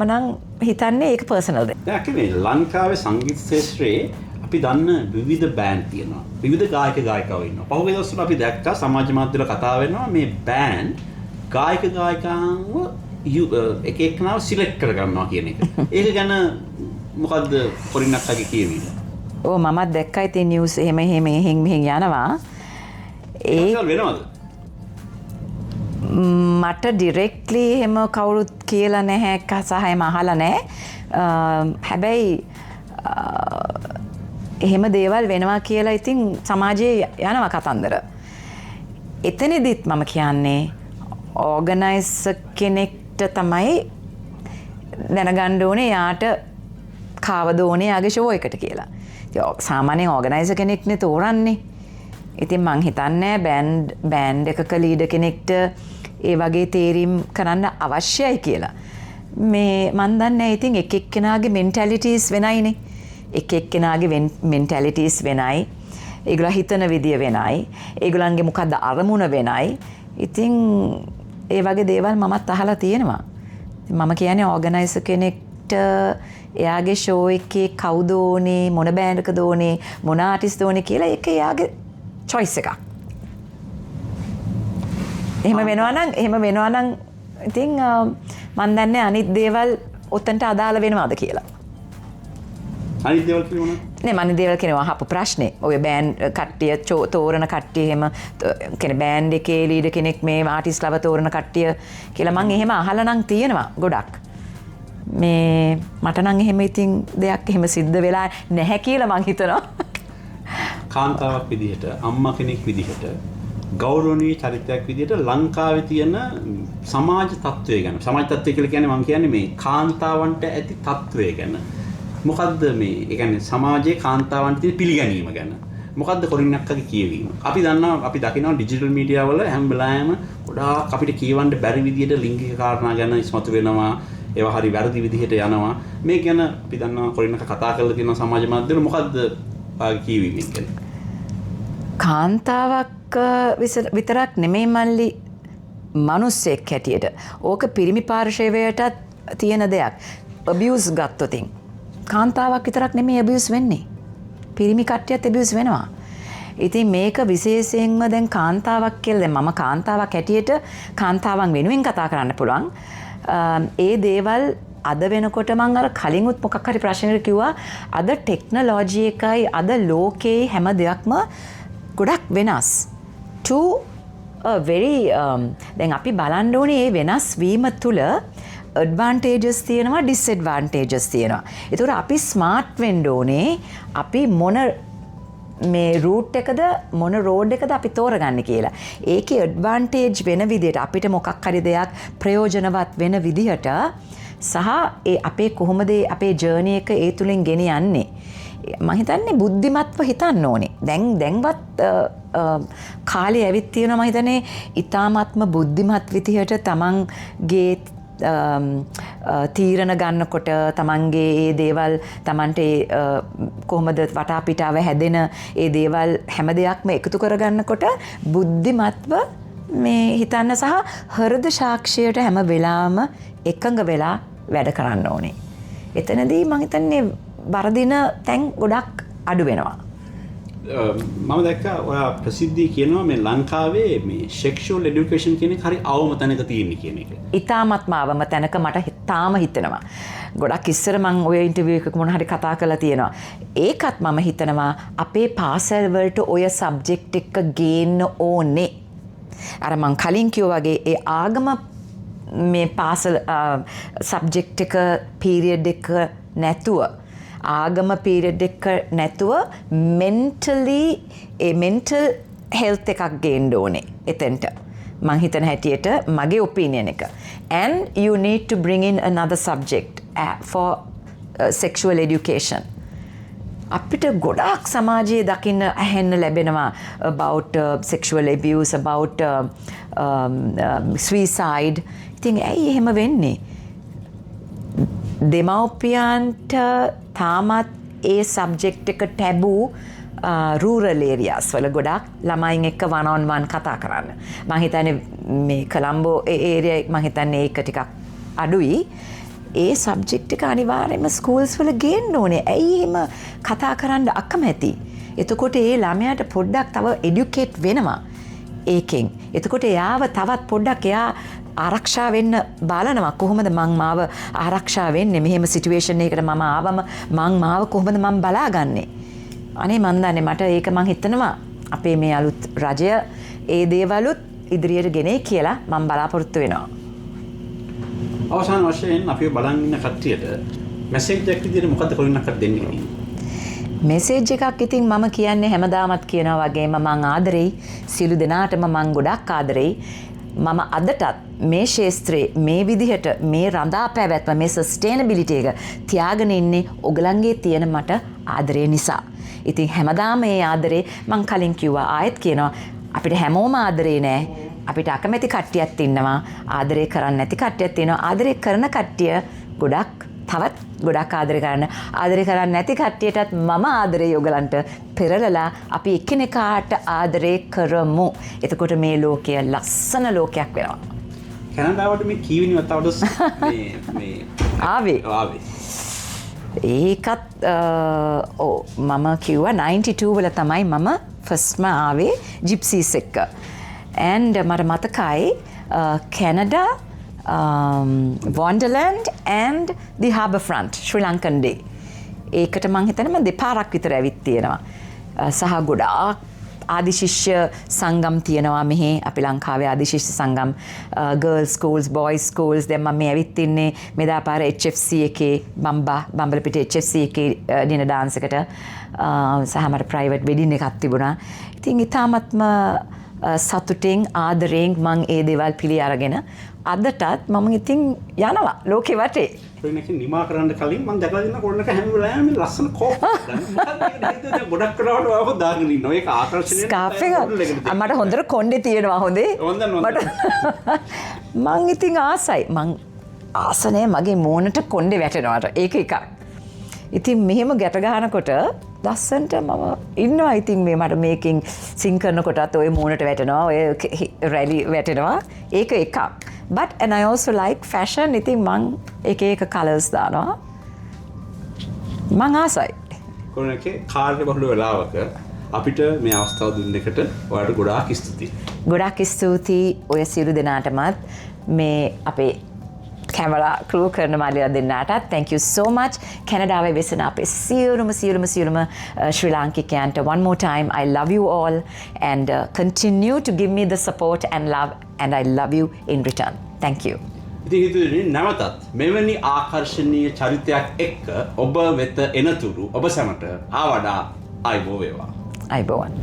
Speaker 1: නම් හිතන්නේ ඒක පර්සනල් දෙයක්.
Speaker 3: දැන් අකිනේ ලංකාවේ සංගීත ශාස්ත්‍රයේ අපි දන්න විවිධ බෑන්ඩ් තියෙනවා. විවිධ ගායකයෝ ඉන්නවා. පහුගිය දවස්වල අපි දැක්කා සමාජ මාධ්‍ය වල කතා වෙනවා මේ බෑන්ඩ් ගායකයන්ව එක එකනාව සිලෙක්ට් කරගන්නවා කියන එක. ඒක ගැන මොකද්ද පොරින්නක්ගේ කියවීම?
Speaker 1: ඔව් මමත් දැක්කා ඉතින් නිවුස් එහෙම මෙහෙන් යනවා.
Speaker 3: ඒක වෙනවද?
Speaker 1: මට ඩිරෙක්ට්ලි එහෙම කවුරුත් කියලා නැහැ සහ එහෙම අහලා නැහැ. හැබැයි එහෙම දේවල් වෙනවා කියලා ඉතින් සමාජයේ යනවා කතන්දර. එතනදිත් මම කියන්නේ ඕගනයිසර් කෙනෙක්ට තමයි දැනගන්න ඕනේ යාට කාවද ඕනේ යාගේ ෂෝ එකට කියලා. ඉතින් සාමාන්‍යයෙන් ඕගනයිසර් කෙනෙක්නේ තෝරන්නේ. ඉතින් මං හිතන්නේ බෑන්ඩ් එකක ලීඩර් කෙනෙක්ට ඒ වගේ තේරීම් කරන්න අවශ්‍යයි කියලා. මේ මන් දන්නේ ඉතින් එක එක්කෙනාගේ මෙන්ටැලිටිස් වෙනයිනේ. එක එක්කෙනාගේ මෙන්ටැලිටිස් වෙනයි. ඒගොල්ලෝ හිතන විදිය වෙනයි. ඒගොල්ලන්ගේ මොකද්ද අරමුණ වෙනයි. ඉතින් ඒ වගේ දේවල් මමත් අහලා තියෙනවා. මම කියන්නේ ඕගනයිසර් කෙනෙක්ට එයාගේ ෂෝ එකේ කවුද ඕනේ, මොන බෑන්ඩ් එකද ඕනේ, මොන ආටිස්ට් ඕනේ කියලා ඒක එයාගේ choice එකක්. එහෙම වෙනවා නම් ඉතින් මන් දන්නේ අනිත් දේවල් ඔතනට අදාළ වෙනවද කියලා.
Speaker 3: අනිත් දේවල් කියනවා
Speaker 1: නේ මම දේවල් කියනවා අහපු ප්‍රශ්නේ. ඔය බෑන්ඩ් කට්ටිය තෝරන කට්ටිය එහෙම කියන්නේ බෑන්ඩ් එකේ ලීඩර් කෙනෙක් මේ ආටිස්ට්ලව තෝරන කට්ටිය කියලා මම එහෙම අහලා නම් තියෙනවා ගොඩක්. මේ මට නම් එහෙම ඉතින් දෙයක් එහෙම සිද්ධ වෙලා නැහැ කියලා මං හිතනවා.
Speaker 3: කාන්තාවක් විදිහට, අම්මා කෙනෙක් විදිහට, ගෞරවනීය චරිතයක් විදිහට ලංකාවේ තියෙන සමාජ තත්ත්වය ගැන. සමාජ තත්ත්වය කියලා කියන්නේ මම කියන්නේ මේ කාන්තාවන්ට ඇති තත්ත්වය ගැන. මොකද්ද මේ? ඒ කියන්නේ සමාජයේ කාන්තාවන්ට තියෙන පිළිගැනීම ගැන. මොකද්ද කොරින්නක්කගේ කියවීම? අපි දන්නවා අපි දකිනවා ඩිජිටල් මීඩියා වල හැම වෙලාවෙම ගොඩාක් අපිට කියවන්න බැරි විදියට ලිංගික කාරණා ගැන ඉස්මතු වෙනවා. ඒවා හරි වැරදි විදිහට යනවා. මේ ගැන අපි දන්නවා කොරින්නක කතා කරලා තියෙනවා සමාජ මාධ්‍යවල. මොකද්ද කියවීමෙන් කියන්නේ?
Speaker 1: කාන්තාවක් විතරක් නෙමෙයි මල්ලි මිනිස්සෙක් හැටියට. ඕක පිරිමි පාර්ශවයටත් තියෙන දෙයක්. abuse ගත්තොතින් කාන්තාවක් විතරක් නෙමෙයි abuse වෙන්නේ. පිරිමි කට්ටියත් abuse වෙනවා. ඉතින් මේක විශේෂයෙන්ම දැන් කාන්තාවක් කියලා දැන් මම කාන්තාවක් හැටියට කාන්තාවන් වෙනුවෙන් කතා කරන්න පුළුවන්. ඒ දේවල් අද වෙනකොට මම අර කලින්ුත් මොකක් හරි ප්‍රශ්නයකට කිව්වා අද ටෙක්නොලොජි එකයි අද ලෝකේ හැම දෙයක්ම ගොඩක් වෙනස්. to a very දැන් අපි බලන්න ඕනේ මේ වෙනස් වීම තුළ advantages තියෙනවා disadvantages තියෙනවා. ඒතකොට අපි smart වෙන්න ඕනේ අපි මොන මේ රූට් එකද මොන රෝඩ් එකද අපි තෝරගන්නේ කියලා. ඒකේ ඇඩ්වාන්ටේජ් වෙන විදිහට අපිට මොකක් හරි දෙයක් ප්‍රයෝජනවත් වෙන විදිහට සහ ඒ අපේ කොහොමද අපේ ජර්නි එක ඒ තුලින් ගෙනියන්නේ. මම හිතන්නේ බුද්ධිමත්ව හිතන්න ඕනේ. දැන්වත් කාලේ ඇවිත් තියෙනවා මම හිතන්නේ ඊ타ත්ම බුද්ධිමත් විදිහට තමන්ගේ තීරණ ගන්නකොට තමන්ගේ ඒ දේවල් තමන්ට කොහොමද වටා පිටාව හැදෙන ඒ දේවල් හැම දෙයක්ම එකතු කරගන්නකොට බුද්ධිමත්ව මේ හිතන්න සහ හෘද සාක්ෂියට හැම වෙලාවම එකඟ වෙලා වැඩ කරන්න ඕනේ. එතනදී මම හිතන්නේ වරදින තැන් ගොඩක් අඩු වෙනවා.
Speaker 3: මම දැක්කා ඔයා ප්‍රසිද්ධිය කියනවා මේ ලංකාවේ මේ sexual education කියන එක හරි අවම තැනක තියෙන්නේ කියන එක.
Speaker 1: ඊ타ත්ම අවම තැනක මට තාම හිතෙනවා. ගොඩක් ඉස්සර මම ඔය ඉන්ටර්වියු එකක මොන හරි කතා කරලා තියෙනවා. ඒකත් මම හිතනවා අපේ පාසල් වලට ඔය සබ්ජෙක්ට් එක ගේන්න ඕනේ. අර මම කලින් කිව්වා වගේ ඒ ආගම මේ පාසල් සබ්ජෙක්ට් එක පීරියඩ් එක නැතුව ආගම පීරියඩ් එක නැතුව mentally ඒ mental health එකක් ගේන්න ඕනේ එතෙන්ට. මම හිතන හැටියට මගේ ඔපිනියන් එක. And you need to bring in another subject for sexual education. අපිට ගොඩාක් සමාජයේ දකින්න ඇහෙන්න ලැබෙනවා about sexual abuse, about suicide. ඉතින් ඇයි එහෙම වෙන්නේ? දෙමව්පියන්ට තාමත් ඒ සබ්ජෙක්ට් එක ටැබූ රූරල් ඒරියාස් වල ගොඩක් ළමයින් එක්ක one on one කතා කරන්න. මම හිතන්නේ මේ කොළඹ ඒරියා මම හිතන්නේ ඒක ටිකක් අඩුයි. ඒ සබ්ජෙක්ට් එක අනිවාර්යයෙන්ම ස්කූල්ස් වල ගේන්න ඕනේ. ඇයි එහෙම කතා කරන්න අකමැති? එතකොට ඒ ළමයාට පොඩ්ඩක් තව එඩියුකේට් වෙනවා ඒකෙන්. එතකොට එයාව තවත් පොඩ්ඩක් එයා ආරක්ෂා වෙන්න බලනවා. කොහොමද මං මාව ආරක්ෂා වෙන්නේ? මෙහෙම සිටුේෂන් එකකට මම ආවම මං මාව කොහොමද මං බලාගන්නේ? අනේ මන් දන්නේ මට ඒක මං හිතනවා අපේ මේ අලුත් රජය ඒ දේවලුත් ඉදිරියට ගෙනේ කියලා මං බලාපොරොත්තු වෙනවා.
Speaker 3: අවසාන වශයෙන් අපි බලන් ඉන්න කට්ටියට මැසේජ් එකක් විදිහට මොකද්ද කොරින්නක්කට දෙන්නේ?
Speaker 1: මෙසේජ් එකක් ඉතින් මම කියන්නේ හැමදාමත් කියනවා වගේම මං ආදරෙයි සියලු දෙනාටම මං ගොඩක් ආදරෙයි. මම අදටත් මේ ශේත්‍රයේ මේ විදිහට මේ රඳා පැවැත්ම මේ සස්ටේනබිලිටි එක තියාගෙන ඉන්නේ ඔයගලන්ගේ තියෙන මට ආදරය නිසා. ඉතින් හැමදාම මේ ආදරේ මං කලින් කිව්වා ආයෙත් කියනවා අපිට හැමෝම ආදරේ නෑ. අපිට අකමැති කට්ටියක් ඉන්නවා. ආදරේ කරන්නේ නැති කට්ටියක් ඉන්නවා. ආදරේ කරන කට්ටිය ගොඩක් තවත් ගොඩක් ආදරේ කරන්නේ නැති කට්ටියටත් මම ආදරේ ඔයගලන්ට පෙරලලා අපි එකිනෙකාට ආදරේ කරමු. එතකොට මේ ලෝකය ලස්සන ලෝකයක් වෙනවා.
Speaker 3: කැනඩාවට මේ කීවෙනි වතාවටද මේ
Speaker 1: ආවේ? ඒකත් මම කිව්වා 92 වල තමයි මම ෆස්ට්ම ආවේ ජිප්සීස් එක්ක. and මට මතකයි Canada, Wonderland and the Harbourfront Sri Lankan Day. ඒකට මං හිතන්නේ මම දෙපාරක් විතර ඇවිත් තියෙනවා. සහ ගොඩාක් ආදිශිෂ්‍ය සංගම් තියෙනවා මෙහි අපේ ලංකාවේ ආදිශිෂ්‍ය සංගම් girls schools boys schools දැන් මම මේ ඇවිත් ඉන්නේ මෙදා පාර HFC එකේ බම්බලපිට HFC එකේ ඩිනර් ඩාන්ස් එකට සහ මට ප්‍රයිවට් වෙඩින් එකක් තිබුණා. ඉතින් ඊටාත්ම සතුටින් ආදරයෙන් මං ඒ දේවල් පිළි අරගෙන අදටත් මම ඉතින් යනවා ලෝකෙ වටේ.
Speaker 3: ඒක නිමා කරන්න කලින් මම දැකලා ඉන්න කොන්නක හැම වෙලාවෙම මේ ලස්සන කෝප් දැන් ගොඩක් කරවට ආව දාගෙන ඉන්නවා. ඒක ආකර්ෂණීය.
Speaker 1: ස්කාෆ් එක මට හොඳට කොණ්ඩේ තියෙනවා හොඳේ. මං ඉතින් ආසයි. මං ආසනේ මගේ මූණට කොණ්ඩේ වැටෙනවාට. ඒක එකක්. ඉතින් මෙහෙම ගැට ගන්නකොට ලස්සන්ට මම ඉන්නවා. ඉතින් මේ මට මේකෙන් සිං කරනකොටත් ඔය මූණට වැටෙනවා. ඔය රැලි වැටෙනවා. ඒක එකක්. But and I also like fashion. ඉතින් මං එක colours දානවා. මං ආසයි.
Speaker 3: කොහොමද කාර්ය බහුල වෙලාවක අපිට මේ අවස්ථාව දුන්න එකට ඔයාලට ගොඩාක් ස්තුතියි. ගොඩාක්
Speaker 1: ස්තුතියි ඔය සියලු දෙනාටමත් මේ අපේ කැමරා ක්‍රූ කරන මාලියා දෙන්නාටත් thank you so much. කැනඩාවේ වෙසෙන අපේ සියලුම ශ්‍රී ලාංකිකයන්ට one more time I love you all and continue to give me the support and love and I love you in return. Thank you.
Speaker 3: ඉතින් හිතුවේ නැවතත් මෙවැනි ආකර්ශනීය චරිතයක් එක්ක ඔබ වෙත එනතුරු ඔබ සැමට ආවඩා අයබෝ වේවා.
Speaker 1: අයබෝවන්.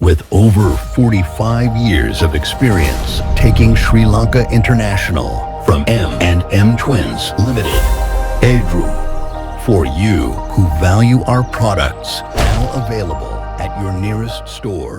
Speaker 2: With over 45 years of experience taking Sri Lanka international from M&M Twins Limited, Edru, for you who value our products, now available at your nearest store.